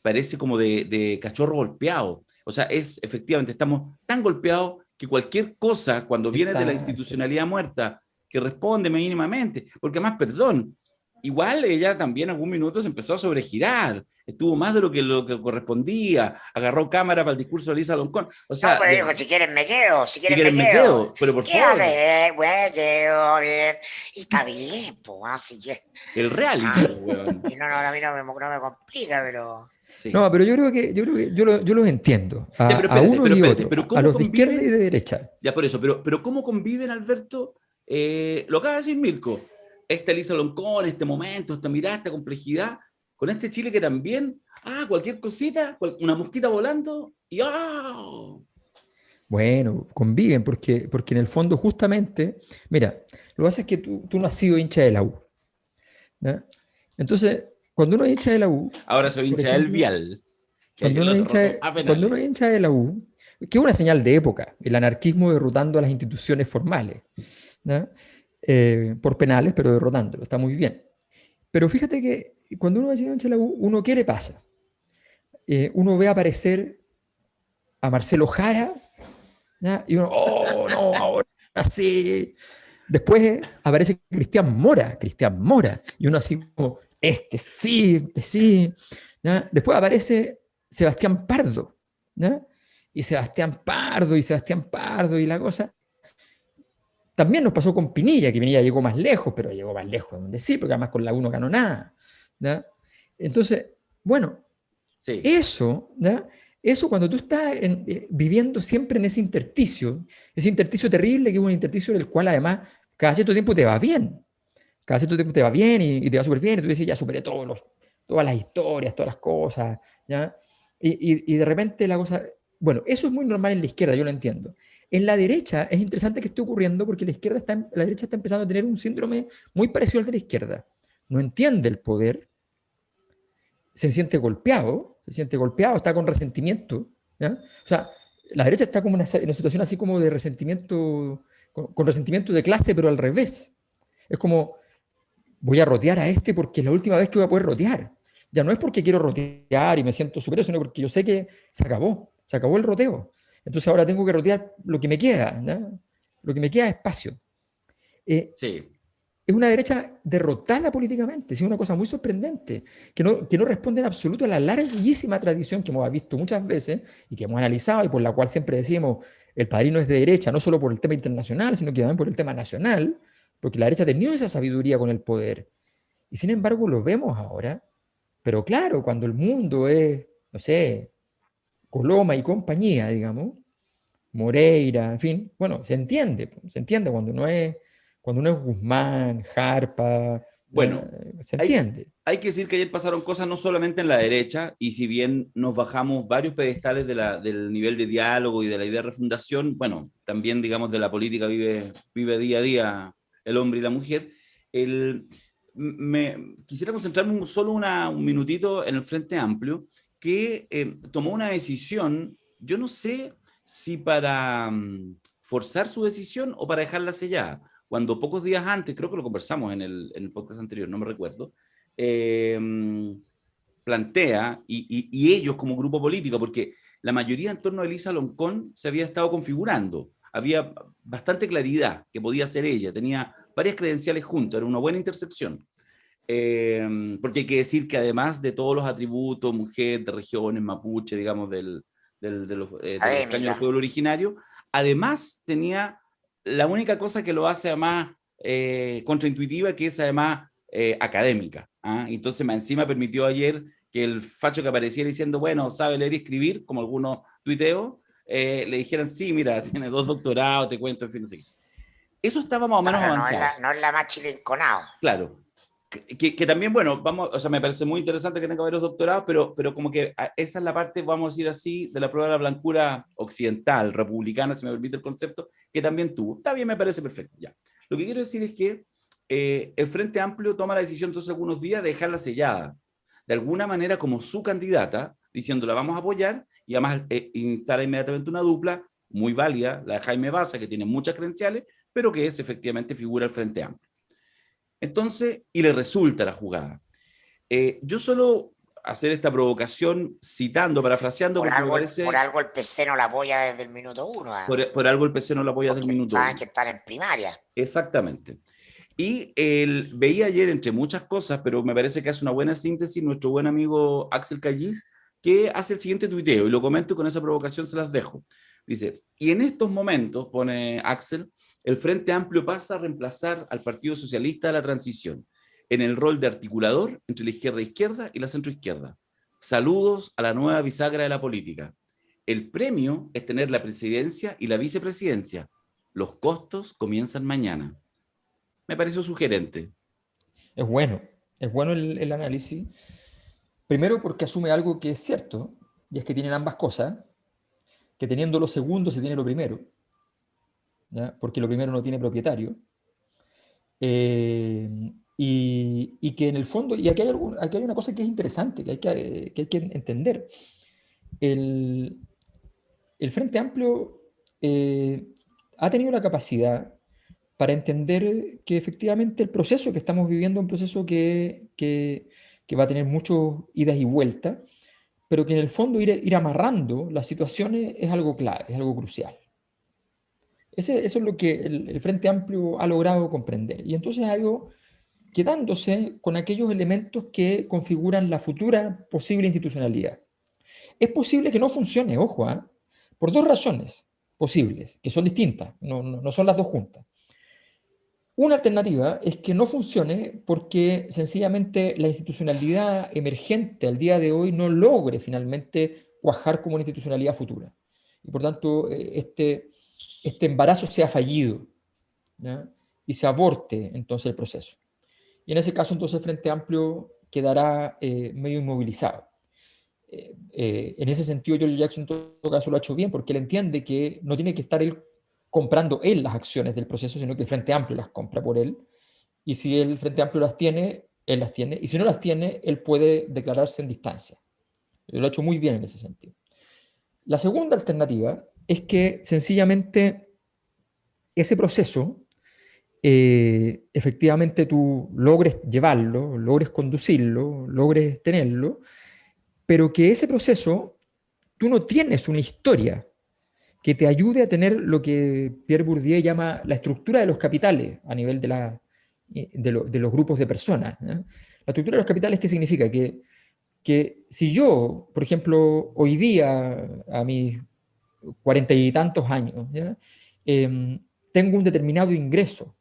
parece como de cachorro golpeado. O sea, efectivamente, estamos tan golpeados que cualquier cosa, cuando viene de la Exacto. institucionalidad muerta, que responde mínimamente, porque además, perdón, igual ella también en algún minuto se empezó a sobregirar, estuvo más de lo que correspondía, agarró cámara para el discurso de Lisa Loncón. O No, sea, pero dijo, si quieren me quedo, si si quieren me quieren me quedo. quedo, pero por favor, Quédate, me quedo, bien. Y está bien, pues, así que... el reality, pues, weón. Y no, a mí no me complica, pero... No, Sí. pero yo creo que yo los entiendo, Ya, pero a espérate, unos pero y espérate, otros, pero a ¿cómo los de izquierda y conviven? de derecha. Ya por eso, pero ¿cómo conviven, Alberto? Lo acaba de decir Mirko, esta Lisa Loncón, este momento, esta mirada, esta complejidad, con este Chile que también, cualquier cosita, una mosquita volando, y Bueno, conviven, porque en el fondo justamente, mira, lo que pasa es que tú no has sido hincha de la U. ¿Ya? Entonces, cuando uno es hincha de la U, ahora soy por hincha del ejemplo, Vial, que ayer lo derrotó a cuando uno penales. es hincha de la U, que es una señal de época, el anarquismo derrotando a las instituciones formales, ¿ya? Por penales, pero derrotándolo, está muy bien. Pero fíjate que cuando uno es hincha de la U, uno quiere pasa. Uno ve aparecer a Marcelo Jara, ¿ya? Y uno, oh, no, ahora sí. Después aparece Cristian Mora, y uno así como, este sí. ¿Ya? Después aparece Sebastián Pardo, ¿ya? Y Sebastián Pardo, y la cosa. También nos pasó con Pinilla, que Pinilla llegó más lejos, pero llegó más lejos donde sí, porque además con la 1 ganó nada. ¿Ya? Entonces, bueno, Sí, eso cuando tú estás viviendo siempre en ese intersticio terrible, que es un intersticio del cual además cada cierto tiempo te va bien, cada cierto tiempo te va bien y te va súper bien, y tú dices, ya superé todas las historias, todas las cosas, ¿ya? Y de repente la cosa, bueno, eso es muy normal en la izquierda, yo lo entiendo. En la derecha es interesante que esté ocurriendo porque la derecha está empezando a tener un síndrome muy parecido al de la izquierda. No entiende el poder, se siente golpeado, está con resentimiento, ¿ya? O sea, la derecha está como en una situación así como de resentimiento, con resentimiento de clase, pero al revés. Es como, voy a rotear a este porque es la última vez que voy a poder rotear. Ya no es porque quiero rotear y me siento superior, sino porque yo sé que se acabó el roteo. Entonces ahora tengo que rotear lo que me queda, ¿no? Lo que me queda es espacio. Sí. Es una derecha derrotada políticamente, es una cosa muy sorprendente, que no responde en absoluto a la larguísima tradición que hemos visto muchas veces y que hemos analizado y por la cual siempre decimos el padrino es de derecha, no solo por el tema internacional, sino que también por el tema nacional, porque la derecha ha tenido esa sabiduría con el poder. Y sin embargo lo vemos ahora, pero claro, cuando el mundo es, no sé, Coloma y compañía, digamos, Moreira, en fin, bueno, se entiende cuando no es Guzmán, Jarpa, Bueno, se hay, entiende. hay que decir que ayer pasaron cosas no solamente en la derecha, y si bien nos bajamos varios pedestales del nivel de diálogo y de la idea de refundación, bueno, también, digamos, de la política vive día a día el hombre y la mujer. El, quisiera concentrarme solo un minutito en el Frente Amplio, que tomó una decisión, yo no sé si para forzar su decisión o para dejarla sellada cuando pocos días antes, creo que lo conversamos en el podcast anterior, no me recuerdo, eh, plantea, y ellos como grupo político, porque la mayoría en torno a Elisa Loncón se había estado configurando, había bastante claridad que podía ser ella, tenía varias credenciales juntas, era una buena intersección. Porque hay que decir que además de todos los atributos, mujer, de regiones, mapuche, digamos, de los escaños del pueblo originario, además tenía la única cosa que lo hace además contraintuitiva, que es además académica. ¿Ah? Entonces, más encima permitió ayer que el facho que apareciera diciendo, bueno, sabe leer y escribir, como algunos tuiteos, le dijeran, sí, mira, tiene 2 doctorados, te cuento, en fin, no sé qué. Eso estaba más o menos Claro, avanzado. no es la más chilinconado. Claro. Que también, bueno, vamos, o sea, me parece muy interesante que tenga varios doctorados, pero como que esa es la parte, vamos a decir así, de la prueba de la blancura occidental, republicana, si me permite el concepto, que también tuvo. Está bien, me parece perfecto, ya. Lo que quiero decir es que el Frente Amplio toma la decisión entonces algunos días de dejarla sellada, de alguna manera como su candidata, diciendo la vamos a apoyar, y además instala inmediatamente una dupla muy válida, la de Jaime Baza, que tiene muchas credenciales, pero que es efectivamente figura del Frente Amplio. Entonces, y le resulta la jugada. Yo solo hacer esta provocación citando, parafraseando, porque me Por parece, algo el PC no la apoya desde el minuto uno, por algo el PC no lo apoya desde el porque minuto saben uno. que están en primaria. Exactamente. Y veía ayer, entre muchas cosas, pero me parece que hace una buena síntesis, nuestro buen amigo Axel Callis, que hace el siguiente tuiteo, y lo comento y con esa provocación se las dejo. Dice, y en estos momentos, pone Axel, el Frente Amplio pasa a reemplazar al Partido Socialista de la Transición en el rol de articulador entre la izquierda y la centroizquierda. Saludos a la nueva bisagra de la política. El premio es tener la presidencia y la vicepresidencia. Los costos comienzan mañana. Me pareció sugerente. Es bueno, es bueno el análisis. Primero porque asume algo que es cierto, y es que tienen ambas cosas, que teniendo lo segundo se tiene lo primero, ¿ya? Porque lo primero no tiene propietario. Y que en el fondo, y aquí hay una cosa que es interesante, que hay que entender. El, el Frente Amplio ha tenido la capacidad para entender que efectivamente el proceso que estamos viviendo es un proceso que va a tener muchas idas y vueltas, pero que en el fondo ir amarrando las situaciones es algo clave, es algo crucial. Eso es lo que el Frente Amplio ha logrado comprender. Y entonces ha ido quedándose con aquellos elementos que configuran la futura posible institucionalidad. Es posible que no funcione, ojo, por 2 razones posibles, que son distintas, no son las dos juntas. Una alternativa es que no funcione porque sencillamente la institucionalidad emergente al día de hoy no logre finalmente cuajar como una institucionalidad futura. Y por tanto, este embarazo sea fallido, ¿ya? Y se aborte entonces el proceso. Y en ese caso entonces el Frente Amplio quedará medio inmovilizado. En ese sentido, George Jackson en todo caso lo ha hecho bien, porque él entiende que no tiene que estar él comprando él las acciones del proceso, sino que el Frente Amplio las compra por él. Y si el Frente Amplio las tiene, él las tiene. Y si no las tiene, él puede declararse en distancia. Lo ha hecho muy bien en ese sentido. La segunda alternativa es que sencillamente ese proceso, efectivamente tú logres llevarlo, logres conducirlo, logres tenerlo, pero que ese proceso tú no tienes una historia que te ayude a tener lo que Pierre Bourdieu llama la estructura de los capitales a nivel de los grupos de personas, ¿eh? La estructura de los capitales, ¿qué significa? Que si yo, por ejemplo, hoy día, a mis 40 y tantos años, ¿ya? Tengo un determinado ingreso,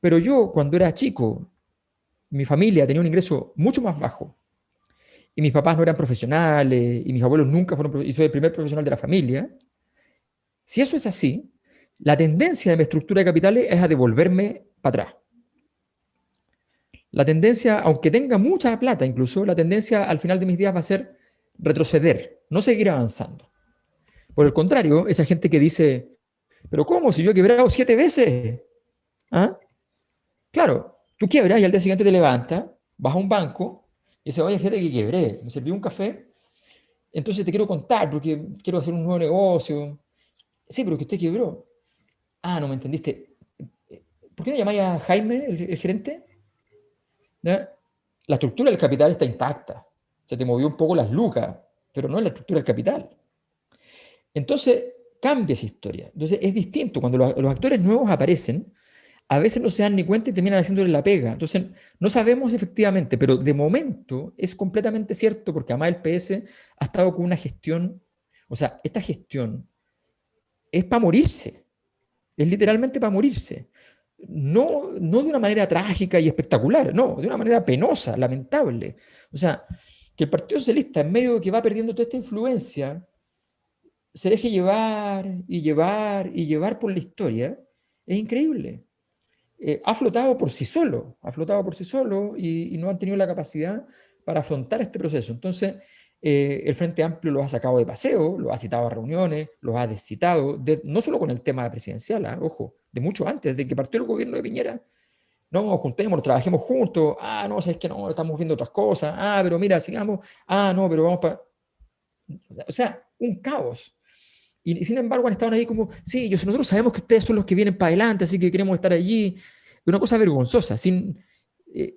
pero yo cuando era chico, mi familia tenía un ingreso mucho más bajo, y mis papás no eran profesionales, y mis abuelos nunca fueron, y soy el primer profesional de la familia. Si eso es así, la tendencia de mi estructura de capitales es a devolverme para atrás. La tendencia, aunque tenga mucha plata incluso, la tendencia al final de mis días va a ser retroceder, no seguir avanzando. Por el contrario, esa gente que dice, pero ¿cómo? Si yo he quebrado 7 veces. ¿Ah? Claro, tú quiebras y al día siguiente te levantas, vas a un banco y dices, oye, fíjate que quebré, me serví un café, entonces te quiero contar porque quiero hacer un nuevo negocio. Sí, pero que usted quebró. Ah, no me entendiste. ¿Por qué no llamáis a Jaime, el gerente? ¿Ya? La estructura del capital está intacta. Se te movió un poco las lucas, pero no es la estructura del capital. Entonces, cambia esa historia. Entonces, es distinto. Cuando los actores nuevos aparecen, a veces no se dan ni cuenta y terminan haciéndole la pega. Entonces, no sabemos efectivamente, pero de momento es completamente cierto, porque además el PS ha estado con una gestión, o sea, esta gestión es para morirse, es literalmente para morirse. No, no de una manera trágica y espectacular, no, de una manera penosa, lamentable. O sea, que el Partido Socialista, en medio de que va perdiendo toda esta influencia, se deje llevar y llevar y llevar por la historia, es increíble. Ha flotado por sí solo, ha flotado por sí solo y no han tenido la capacidad para afrontar este proceso. Entonces, el Frente Amplio los ha sacado de paseo, los ha citado a reuniones, los ha descitado, no solo con el tema presidencial, ojo, de mucho antes, de que partió el gobierno de Piñera. No, juntémonos, trabajemos juntos. Ah, no, sabes que no, estamos viendo otras cosas. Ah, pero mira, sigamos. Ah, no, pero vamos para. O sea, un caos. Y sin embargo han estado ahí como, sí, nosotros sabemos que ustedes son los que vienen para adelante, así que queremos estar allí. Una cosa vergonzosa,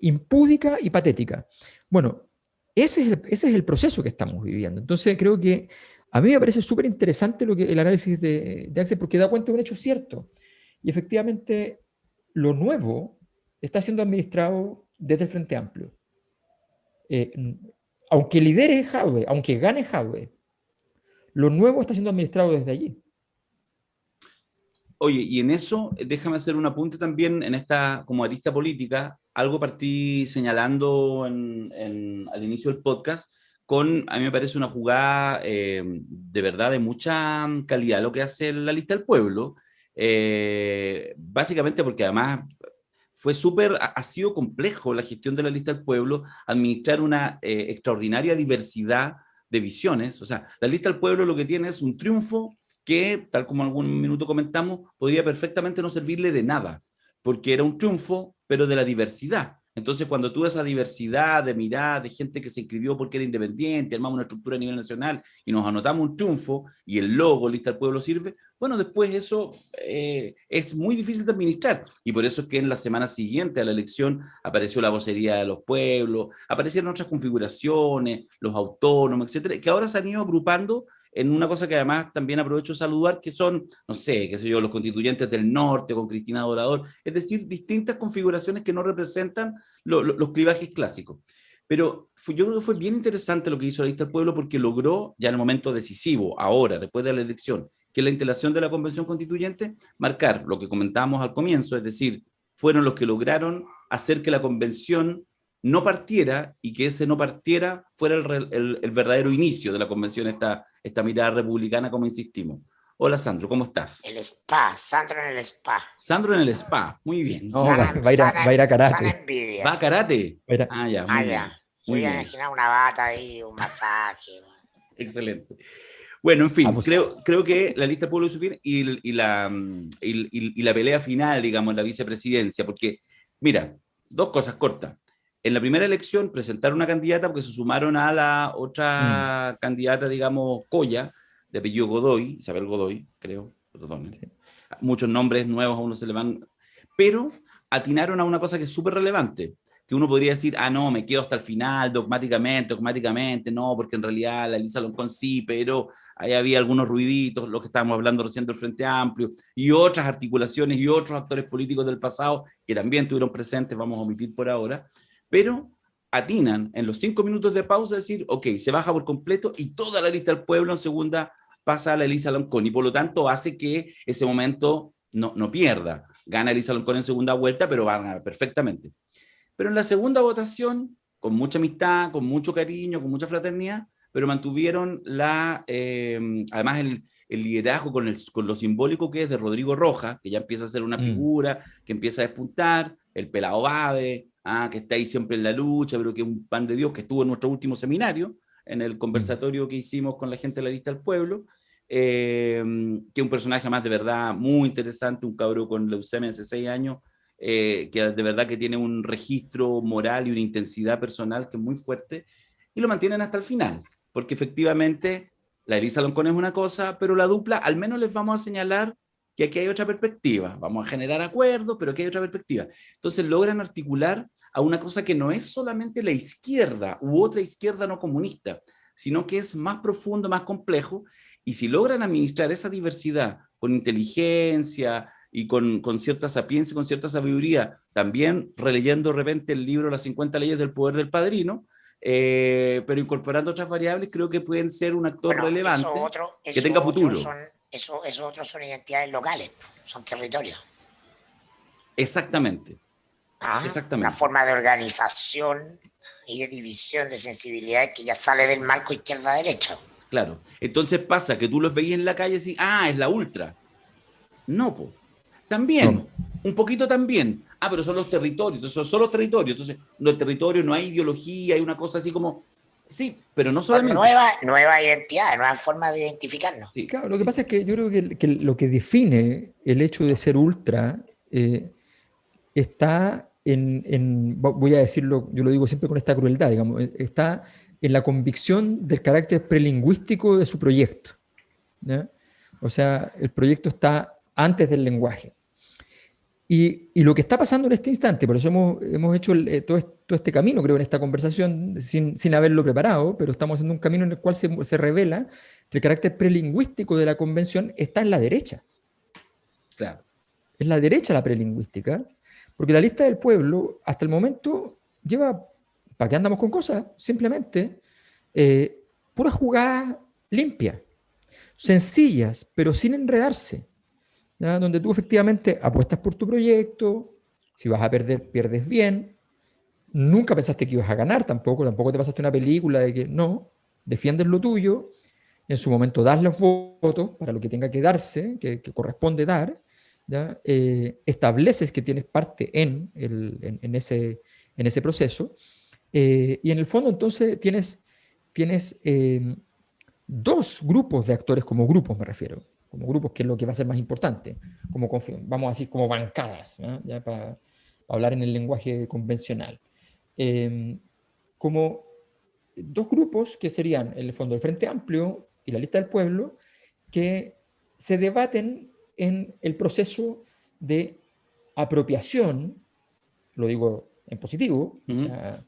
impúdica y patética. Bueno, ese es el proceso que estamos viviendo. Entonces creo que a mí me parece súper interesante el análisis de Axel, porque da cuenta de un hecho cierto. Y efectivamente, lo nuevo está siendo administrado desde el Frente Amplio. Aunque lidere Jadwe, aunque gane Jadwe, lo nuevo está siendo administrado desde allí. Oye, y en eso, déjame hacer un apunte también en esta, como arista política, algo partí señalando al inicio del podcast, a mí me parece una jugada de verdad de mucha calidad lo que hace la lista del pueblo, básicamente porque además ha sido complejo la gestión de la lista del pueblo, administrar una extraordinaria diversidad de visiones. O sea, la lista del pueblo lo que tiene es un triunfo que, tal como algún minuto comentamos, podría perfectamente no servirle de nada, porque era un triunfo, pero de la diversidad. Entonces, cuando tú esa diversidad de mirada, de gente que se inscribió porque era independiente, armamos una estructura a nivel nacional y nos anotamos un triunfo y el logo Lista del Pueblo sirve, bueno, después eso es muy difícil de administrar. Y por eso es que en la semana siguiente a la elección apareció la vocería de los pueblos, aparecieron otras configuraciones, los autónomos, etcétera, que ahora se han ido agrupando en una cosa que además también aprovecho de saludar, que son, no sé, qué sé yo, los constituyentes del norte con Cristina Dorador, es decir, distintas configuraciones que no representan los clivajes clásicos. Pero yo creo que fue bien interesante lo que hizo la lista del pueblo porque logró, ya en el momento decisivo, ahora, después de la elección, que es la instalación de la convención constituyente, marcar lo que comentábamos al comienzo, es decir, fueron los que lograron hacer que la convención no partiera y que ese no partiera fuera el verdadero inicio de la convención, esta mirada republicana, como insistimos. Hola, Sandro, ¿cómo estás? El spa, Sandro en el spa. Sandro en el spa, muy bien. No, va a ir a karate. Sana envidia. ¿Va a karate? Ah, ya, muy bien. Yo voy a imaginar una bata ahí, un masaje. Excelente. Bueno, en fin, creo que la lista pueblo y la pelea final, digamos, la vicepresidencia, porque, mira, dos cosas cortas. En la primera elección presentaron una candidata porque se sumaron a la otra candidata, digamos, Coya, de apellido Godoy, Isabel Godoy, creo, perdón. Sí. Muchos nombres nuevos a uno se le van, pero atinaron a una cosa que es súper relevante, que uno podría decir, ah, no, me quedo hasta el final, dogmáticamente, no, porque en realidad la Elisa Loncón sí, pero ahí había algunos ruiditos, lo que estábamos hablando recién del Frente Amplio, y otras articulaciones y otros actores políticos del pasado que también tuvieron presentes, vamos a omitir por ahora, pero atinan en los 5 minutos de pausa a decir, ok, se baja por completo y toda la lista del pueblo en segunda pasa a la Elisa Loncón, y por lo tanto hace que ese momento no pierda. Gana Elisa Loncón en segunda vuelta, pero va a ganar perfectamente. Pero en la segunda votación, con mucha amistad, con mucho cariño, con mucha fraternidad, pero mantuvieron además el liderazgo con lo simbólico que es de Rodrigo Rojas, que ya empieza a ser una figura, que empieza a despuntar, el pelao Bade, que está ahí siempre en la lucha, pero que es un pan de Dios, que estuvo en nuestro último seminario, en el conversatorio que hicimos con la gente de la lista del pueblo, que es un personaje más de verdad muy interesante, un cabro con leucemia hace 6 años, que de verdad que tiene un registro moral y una intensidad personal que es muy fuerte, y lo mantienen hasta el final, porque efectivamente la Elisa Loncón es una cosa, pero la dupla al menos les vamos a señalar que aquí hay otra perspectiva, vamos a generar acuerdos, pero aquí hay otra perspectiva. Entonces logran articular a una cosa que no es solamente la izquierda u otra izquierda no comunista, sino que es más profundo, más complejo, y si logran administrar esa diversidad con inteligencia y con cierta sapiencia y con cierta sabiduría, también releyendo de repente el libro Las 50 leyes del poder del padrino, pero incorporando otras variables, creo que pueden ser un actor relevante que tenga futuro. Esos otros son identidades locales, son territorios. Exactamente. Exactamente. Una forma de organización y de división de sensibilidades que ya sale del marco izquierda-derecha. Claro. Entonces pasa que tú los veías en la calle y decís, es la ultra. No, po. También, un poquito también. Pero son los territorios, son los territorios. Entonces, los territorios no hay ideología, hay una cosa así como, sí, pero no solamente. Nueva identidad, nueva forma de identificarnos. Sí. Claro, lo que pasa es que yo creo que lo que define el hecho de ser ultra está voy a decirlo, yo lo digo siempre con esta crueldad, digamos, está en la convicción del carácter prelingüístico de su proyecto, ¿ya? O sea, el proyecto está antes del lenguaje. Y lo que está pasando en este instante, por eso hemos hecho todo este camino, creo, en esta conversación, sin haberlo preparado, pero estamos haciendo un camino en el cual se revela que el carácter prelingüístico de la convención está en la derecha. Claro. Es la derecha la prelingüística, porque la lista del pueblo, hasta el momento, lleva, ¿para qué andamos con cosas? Simplemente, pura jugada limpia, sencillas, pero sin enredarse, ¿ya? Donde tú efectivamente apuestas por tu proyecto, si vas a perder, pierdes bien, nunca pensaste que ibas a ganar tampoco te pasaste una película de que no, defiendes lo tuyo, en su momento das los votos para lo que tenga que darse, que corresponde dar, ¿ya? Estableces que tienes parte en ese proceso, y en el fondo entonces tienes dos grupos de actores, como grupos me refiero, como grupos, que es lo que va a ser más importante, vamos a decir como bancadas, ¿no? Ya para hablar en el lenguaje convencional. Como dos grupos que serían, en el fondo, el Frente Amplio y la Lista del Pueblo, que se debaten en el proceso de apropiación, lo digo en positivo, o sea,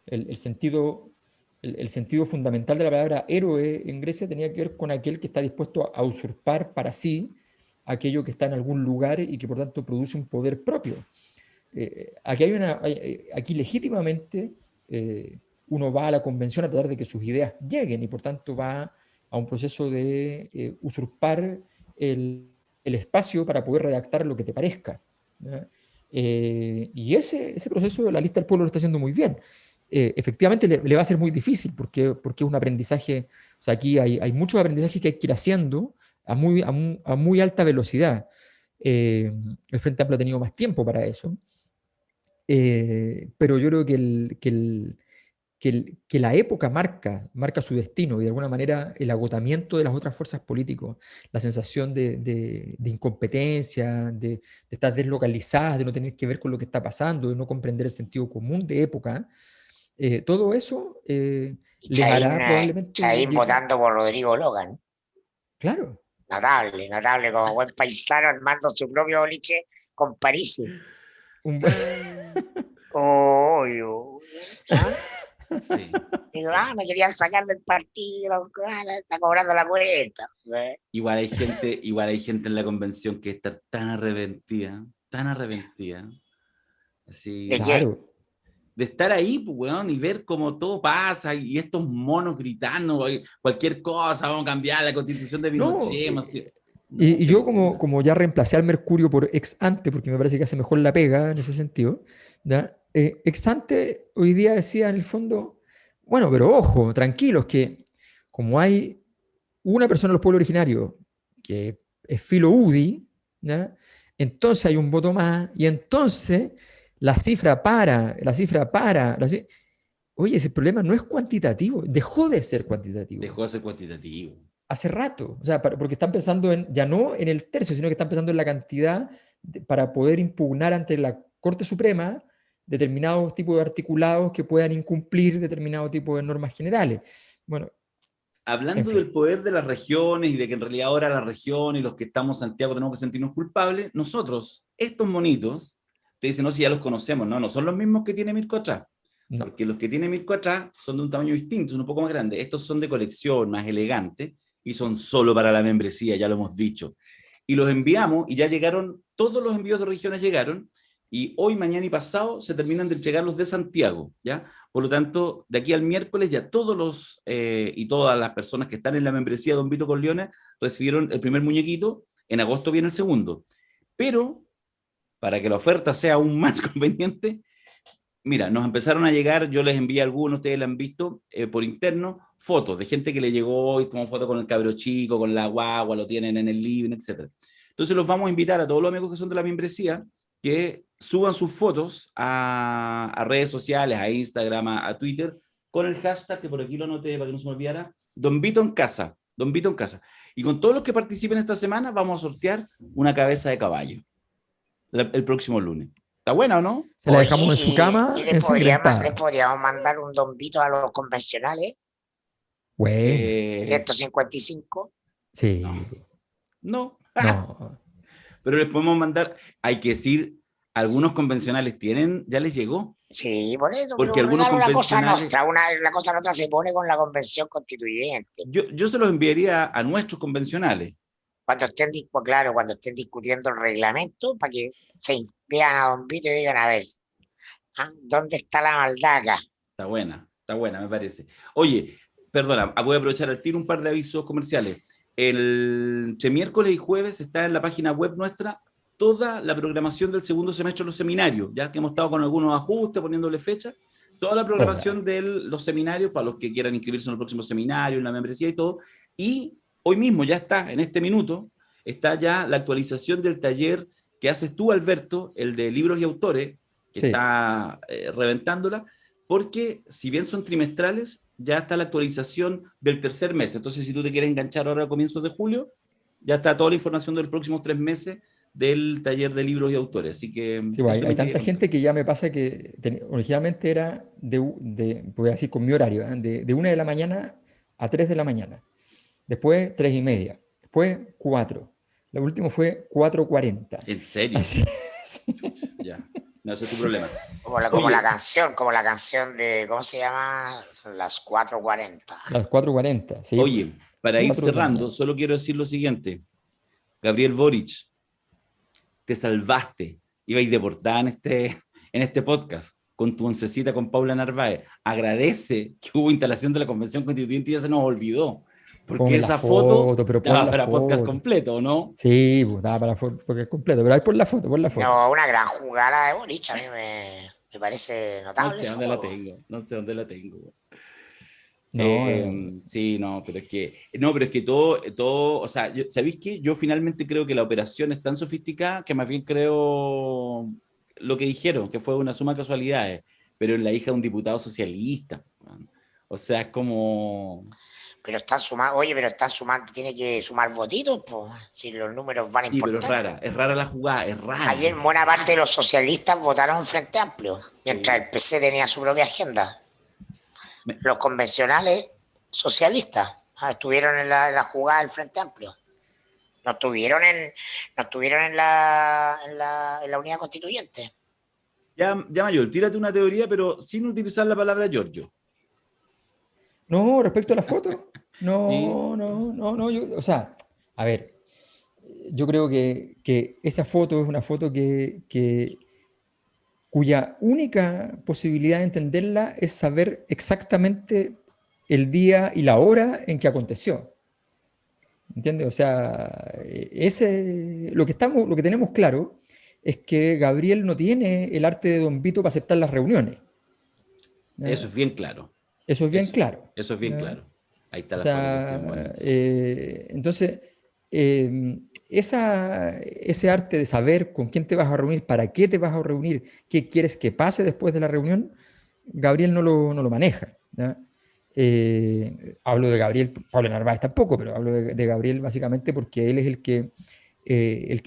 el sentido fundamental de la palabra héroe en Grecia tenía que ver con aquel que está dispuesto a usurpar para sí aquello que está en algún lugar y que por tanto produce un poder propio. Aquí legítimamente uno va a la convención a tratar de que sus ideas lleguen y por tanto va a un proceso de usurpar el espacio para poder redactar lo que te parezca, ¿ya? Y ese proceso la Lista del Pueblo lo está haciendo muy bien. Efectivamente le va a ser muy difícil porque es un aprendizaje, o sea, aquí hay muchos aprendizajes que hay que ir haciendo a muy alta velocidad. El Frente Amplio ha tenido más tiempo para eso, pero yo creo que la época marca su destino y de alguna manera el agotamiento de las otras fuerzas políticas, la sensación de incompetencia, de estar deslocalizadas, de no tener que ver con lo que está pasando, de no comprender el sentido común de época, todo eso les hará probablemente... Chaín votando por Rodrigo Logan. Claro. Notable, notable, como buen paisano armando su propio boliche con París. Un Oh, ¿ah? Sí. Digo, me querían sacar del partido, está cobrando la cuenta. Igual hay gente en la convención que está tan arrepentida, así, ¿De qué? Claro. de estar ahí, pues, weón, y ver cómo todo pasa, y estos monos gritando, cualquier cosa, vamos a cambiar la constitución de No, Pinochet, así. No, y qué yo como, locura. como ya reemplacé al Mercurio por ex ante, porque me parece que hace mejor la pega en ese sentido, ¿ya? Ex ante hoy día decía en el fondo, bueno, pero ojo, tranquilos, que como hay una persona de los pueblos originarios que es filo UDI, ¿ya? Entonces hay un voto más y entonces la cifra para, Oye, ese problema no es cuantitativo, dejó de ser cuantitativo Dejó de ser cuantitativo. hace rato. O sea, porque están pensando ya no en el tercio, sino que están pensando en la cantidad para poder impugnar ante la Corte Suprema determinados tipos de articulados que puedan incumplir determinado tipo de normas generales. Bueno, en Hablando fin. del poder de las regiones y de que en realidad ahora la región y los que estamos en Santiago tenemos que sentirnos culpables, nosotros, estos monitos, te dicen, no, si ya los conocemos, no son los mismos que tiene Mirko atrás, No. porque los que tiene Mirko atrás son de un tamaño distinto, son un poco más grandes, estos son de colección, más elegantes, y son solo para la membresía, ya lo hemos dicho. Y los enviamos, y ya llegaron, todos los envíos de regiones llegaron, y hoy, mañana y pasado se terminan de entregar los de Santiago, ¿ya? Por lo tanto, de aquí al miércoles ya todos los y todas las personas que están en la membresía de Don Vito Corleone recibieron el primer muñequito, en agosto viene el segundo. Pero, para que la oferta sea aún más conveniente, mira, nos empezaron a llegar, yo les envié algunos, ustedes la han visto, por interno, fotos de gente que le llegó y tomó fotos con el cabro chico, con la guagua, lo tienen en el living, etc. Entonces los vamos a invitar a todos los amigos que son de la membresía que suban sus fotos a redes sociales, a Instagram, a Twitter, con el hashtag, que por aquí lo anoté para que no se me olvidara, Don Vito en Casa, Don Vito en Casa. Y con todos los que participen esta semana vamos a sortear una cabeza de caballo el próximo lunes. ¿Está buena o no? Se la Oye, dejamos en su cama le ensangrentada. podríamos mandar un dombito a los convencionales, Buena. 155. Sí. No. No. Pero les podemos mandar, hay que decir, algunos convencionales tienen, ya les llegó. Sí, por eso, Porque pero algunos regalo convencionales, la cosa nuestra se pone con la convención constituyente. yo se los enviaría a nuestros convencionales. Cuando estén, pues claro, cuando estén discutiendo el reglamento, para que se vean a Don Vito y digan, a ver, ¿dónde está la maldad acá? Está buena, me parece. Oye, perdona, voy a aprovechar al tiro un par de avisos comerciales. Entre miércoles y jueves está en la página web nuestra toda la programación del segundo semestre de los seminarios, ya que hemos estado con algunos ajustes, poniéndole fecha, toda la programación de los seminarios para los que quieran inscribirse en el próximo seminario, en la membresía y todo. Y hoy mismo ya está, en este minuto, está ya la actualización del taller que haces tú, Alberto, el de libros y autores, que Sí. está reventándola, porque si bien son trimestrales, ya está la actualización del tercer mes. Entonces, si tú te quieres enganchar ahora a comienzos de julio, ya está toda la información de los próximos 3 meses del taller de libros y autores. Así que Sí, pues, hay tanta gente que ya me pasa que originalmente era voy a decir con mi horario, de 1 de la mañana a 3 de la mañana. Después 3 y media. Después 4. Lo último fue 4:40. ¿En serio? Así, sí. Ya, no, ese es tu problema. Como la canción de, ¿cómo se llama? Son las 4:40. A las 4:40. Sí. Oye, para ir 4 de la cerrando, mañana. solo quiero decir lo siguiente. Gabriel Boric, te salvaste. Ibais de portada en este podcast con tu oncecita con Paula Narváez. Agradece que hubo instalación de la Convención Constituyente y ya se nos olvidó. Porque Ponme la esa foto pero pon daba la para podcast foto. completo, ¿no? Sí, pues daba para porque es completo. Pero ahí por la foto, No, una gran jugada de Boric, a mí me parece No notable sé ese dónde la juego. tengo, no sé dónde la tengo. No, Sí, no, pero es que todo, o sea, ¿sabéis qué? Yo finalmente creo que la operación es tan sofisticada que más bien creo lo que dijeron, que fue una suma de casualidades, pero es la hija de un diputado socialista. Man. O sea, es como... Pero están sumando, oye, tiene que sumar votitos, pues, si los números van a Sí, pero importar. es rara la jugada, es rara. Ayer buena parte de los socialistas votaron en Frente Amplio, mientras Sí. el PC tenía su propia agenda. Los convencionales socialistas. Estuvieron en la jugada del Frente Amplio. No estuvieron en la unidad constituyente. Ya Mayor, tírate una teoría, pero sin utilizar la palabra Giorgio. No, respecto a la foto, ¿Sí? o sea, a ver, yo creo que esa foto es una foto cuya única posibilidad de entenderla es saber exactamente el día y la hora en que aconteció. ¿Entiendes? O sea, lo que tenemos claro es que Gabriel no tiene el arte de Don Vito para aceptar las reuniones. Eso ¿Ya? es bien claro. Eso es bien claro. Eso es bien ¿Ya? claro. Ahí está O la foto que decíamos sea, antes. entonces, ese arte de saber con quién te vas a reunir, para qué te vas a reunir, qué quieres que pase después de la reunión, Gabriel no lo maneja. ¿Ya? Hablo de Gabriel, Pablo Narváez tampoco, pero hablo de Gabriel básicamente porque él es el que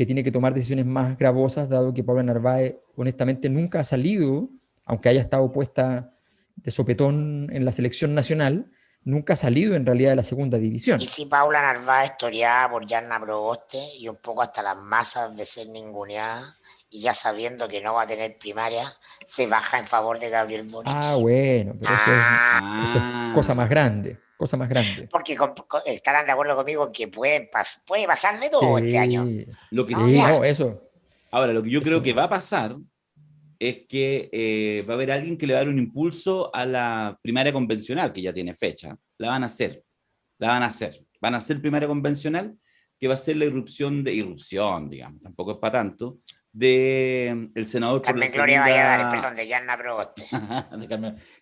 tiene que tomar decisiones más gravosas, dado que Pablo Narváez honestamente nunca ha salido, aunque haya estado puesta de sopetón en la selección nacional, nunca ha salido en realidad de la segunda Y división. si Paula Narváez toreada por Yanna Proboste y un poco hasta las masas de ser ninguneada, y ya sabiendo que no va a tener primaria, se baja en favor de Gabriel Boric. Ah, bueno, pero eso es cosa más Ah, grande, cosa más grande. Porque estarán de acuerdo conmigo en que puede pasar de todo este año. Sí, lo que No, sí, sí. no, ya. Ahora, lo que yo creo que va eso, a pasar es que va a haber alguien que le va a dar un impulso a la primaria convencional, que ya tiene fecha. La van a hacer. La van a hacer. Van a hacer primaria convencional, que va a ser la irrupción, digamos, tampoco es para tanto, de el senador por la Carmen Gloria Valladares, segunda. perdón, de Yanna Proboste.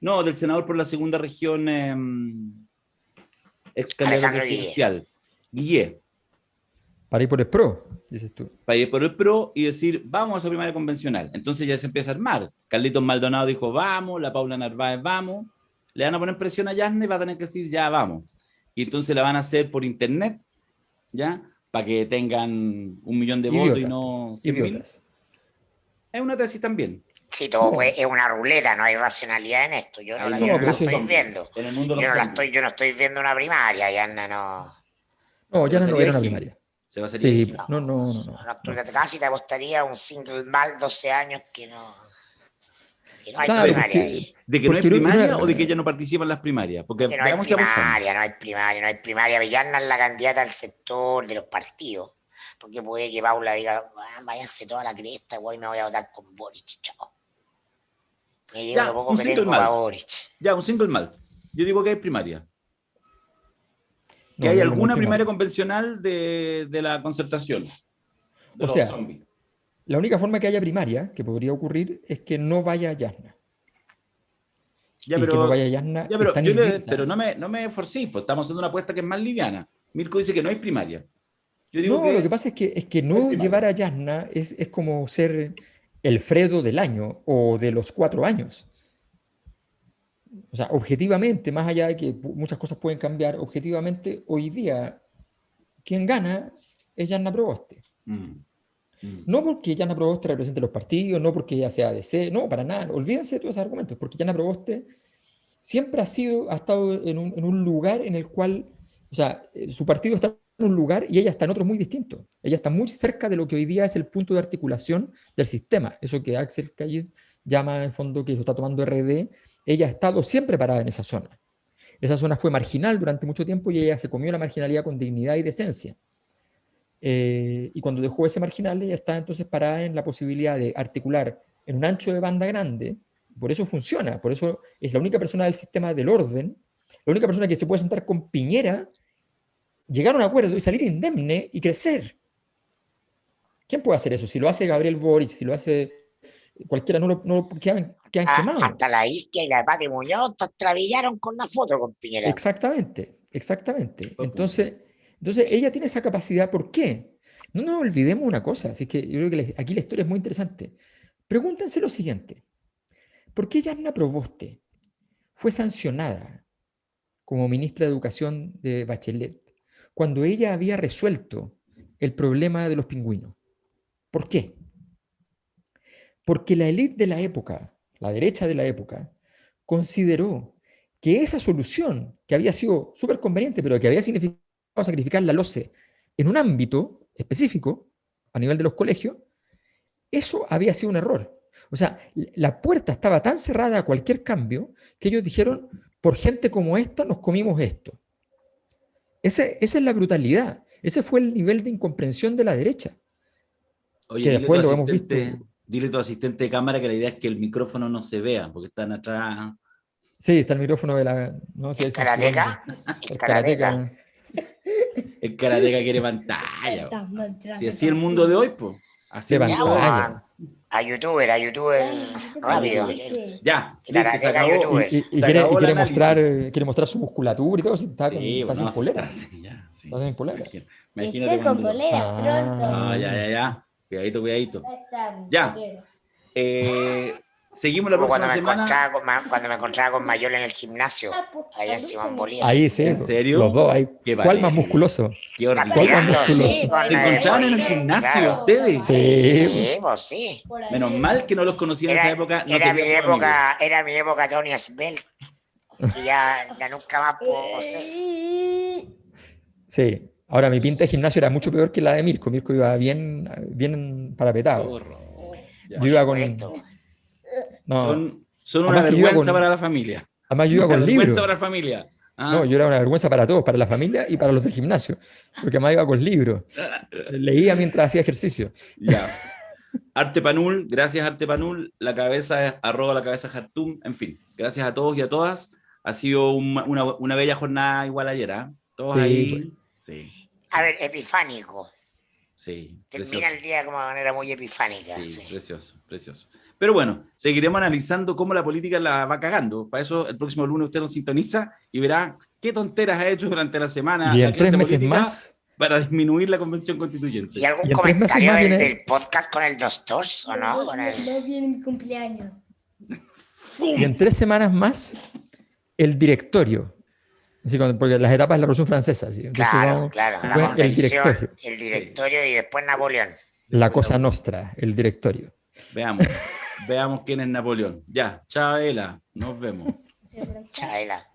No, del senador por la segunda región, ex candidato Alejandro Guille. presidencial, Guille, para ir por el pro, dices tú. para ir por el PRO y decir, vamos a esa primaria convencional. Entonces ya se empieza a armar. Carlitos Maldonado dijo, vamos, la Paula Narváez, vamos. Le van a poner presión a Yasna y va a tener que decir, ya, vamos. Y entonces la van a hacer por internet, ¿ya? Para que tengan 1 millón de votos y Idiotas, no 100.000. idiotas. Es una tesis también. Sí, todo No, es una ruleta, no hay racionalidad en esto. Yo no Ahí la, no, yo no, no pero la los eso estoy es, zombies. viendo. En el mundo de Yo los no la zombies. estoy, yo no estoy viendo una primaria, Yanna no. no, Se ya no pasaría era de una Gil. primaria. Se pasaría de Sí, Gil. Casi te apostaría un single mal 12 años que no hay A Claro, ver, primaria ahí. ¿de que no hay porque primaria o de que ella no participa en las primarias? Porque Que no hay veamos si apostamos. primaria, no hay primaria, no hay primaria. Villarna es la candidata al sector de los partidos. Porque puede que Paula diga, váyanse toda la cresta, igual me voy a votar con Boric, chao. Me llevo lo Ya, poco un que single tengo para mal. Boric. Ya, un single mal. Yo digo que hay primaria. Que no, hay yo creo que no hay alguna primaria primaria. convencional de la concertación, de O los sea, zombies. la única forma que haya primaria, que podría ocurrir, es que no vaya Yasna. Ya, Y que no vaya Yasna pero está inscrita. no me forcéis, pues estamos haciendo una apuesta que es más liviana. Mirko dice que no hay primaria. Yo digo No, lo que que pasa es que no hay no primaria. llevar a Yasna es como ser el Fredo del año o de los 4 años. O sea, objetivamente, más allá de que muchas cosas pueden cambiar, objetivamente, hoy día, quien gana es Yasna Proboste. Mm, mm. No porque Yana Proboste represente los partidos, no porque ella sea DC, no, para nada. Olvídense de todos esos argumentos, porque Yana Proboste siempre ha estado en un lugar en el cual, o sea, su partido está en un lugar y ella está en otro muy distinto. Ella está muy cerca de lo que hoy día es el punto de articulación del sistema. Eso que Axel Callis llama en fondo que lo está tomando RD, ella ha estado siempre parada en esa zona. Esa zona fue marginal durante mucho tiempo y ella se comió la marginalidad con dignidad y decencia. Y cuando dejó ese marginal, ella está entonces parada en la posibilidad de articular en un ancho de banda grande. Por eso funciona, por eso es la única persona del sistema del orden, la única persona que se puede sentar con Piñera, llegar a un acuerdo y salir indemne y crecer. ¿Quién puede hacer eso? Si lo hace Gabriel Boric, si lo hace cualquiera, quedan quemados. Hasta la Isquia y la Pati Muñoz trabillaron con la foto con Piñera. Exactamente, exactamente. Buen punto. Entonces ella tiene esa capacidad. ¿Por qué? No nos olvidemos una cosa, así que yo creo que aquí la historia es muy interesante. Pregúntense lo siguiente: ¿por qué Yarna Proboste fue sancionada como ministra de Educación de Bachelet cuando ella había resuelto el problema de los pingüinos? ¿Por qué? Porque la élite de la época, la derecha de la época, consideró que esa solución, que había sido súper conveniente, pero que había significado sacrificar la LOCE en un ámbito específico, a nivel de los colegios, eso había sido un error. O sea, la puerta estaba tan cerrada a cualquier cambio que ellos dijeron, por gente como esta nos comimos esto. Esa es la brutalidad. Ese fue el nivel de incomprensión de la derecha. Oye, Que dile después a tu lo hemos visto. dile a tu asistente de cámara que la idea es que el micrófono no se vea, porque están atrás. Sí, está el micrófono de la... No sé, ¿El karateca? El karateca. El karateca quiere pantalla. Estás mostrando Si así el mundo de hoy, pues. Así De el Ya, mundo de hoy. pantalla. a youtuber rápido. Ya, Y listo, se karateca acabó. youtuber. Y Se quiere, acabó el quiere mostrar su musculatura y todo, si está, Sí, está sin no, polera. sí, ya, sí. Está sin polera. Imagínate Estoy con cuando- polera, Ah. pronto. Ya. Cuidadito, cuidadito. Está Ya. polera. Seguimos la Como próxima cuando me, semana. cuando me encontraba con Mayol en el gimnasio, ahí en Simón Bolívar. Ahí sí. ¿En serio? Los dos. Ahí. Qué ¿Cuál más vale. musculoso? Qué Está ordinario. peleando, musculoso. sí, con Se encontraban en el Bolívar. gimnasio Claro. ustedes. Sí. Sí, pues sí. Por ahí. Menos mal que no los conocía en esa época. No sería su amigo. Era mi época Tony Sbel. Y ya nunca más puedo ser. Sí. Ahora, mi pinta de gimnasio era mucho peor que la de Mirko. Mirko iba bien parapetado. Horror. Ya. Yo iba con... Esto. No, Son una Además que yo iba vergüenza con- para la familia. además yo iba Una con vergüenza libros. para la familia. Ah, No, yo era una vergüenza para todos, para la familia y para los del gimnasio. Porque además iba con libros. Leía mientras hacía ejercicio. Ya. Arte Panul, gracias Arte Panul. La cabeza es @ la cabeza Jartum. En fin, gracias a todos y a todas. Ha sido una bella jornada igual ayer, ¿ah? Todos Sí, ahí. Sí. A ver, epifánico. Sí, Termina precioso. el día de una manera muy epifánica. Sí, Sí. precioso. Pero bueno, seguiremos analizando cómo la política la va cagando. Para eso, el próximo lunes usted nos sintoniza y verá qué tonteras ha hecho durante la semana Y la en 3 clase meses política más, para disminuir la convención constituyente. ¿Y algún Y en 3 meses comentario más viene- del podcast con el doctor o no? Con el... No viene mi cumpleaños. ¡Fum! y en 3 semanas más, el directorio. Así porque las etapas de la Revolución Francesa. ¿sí? Entonces Claro, vamos- la después el convención, directorio. el directorio y después Napoleón. La cosa nostra, el directorio. Veamos quién es Napoleón. Ya, Chabela, nos vemos. Chaela.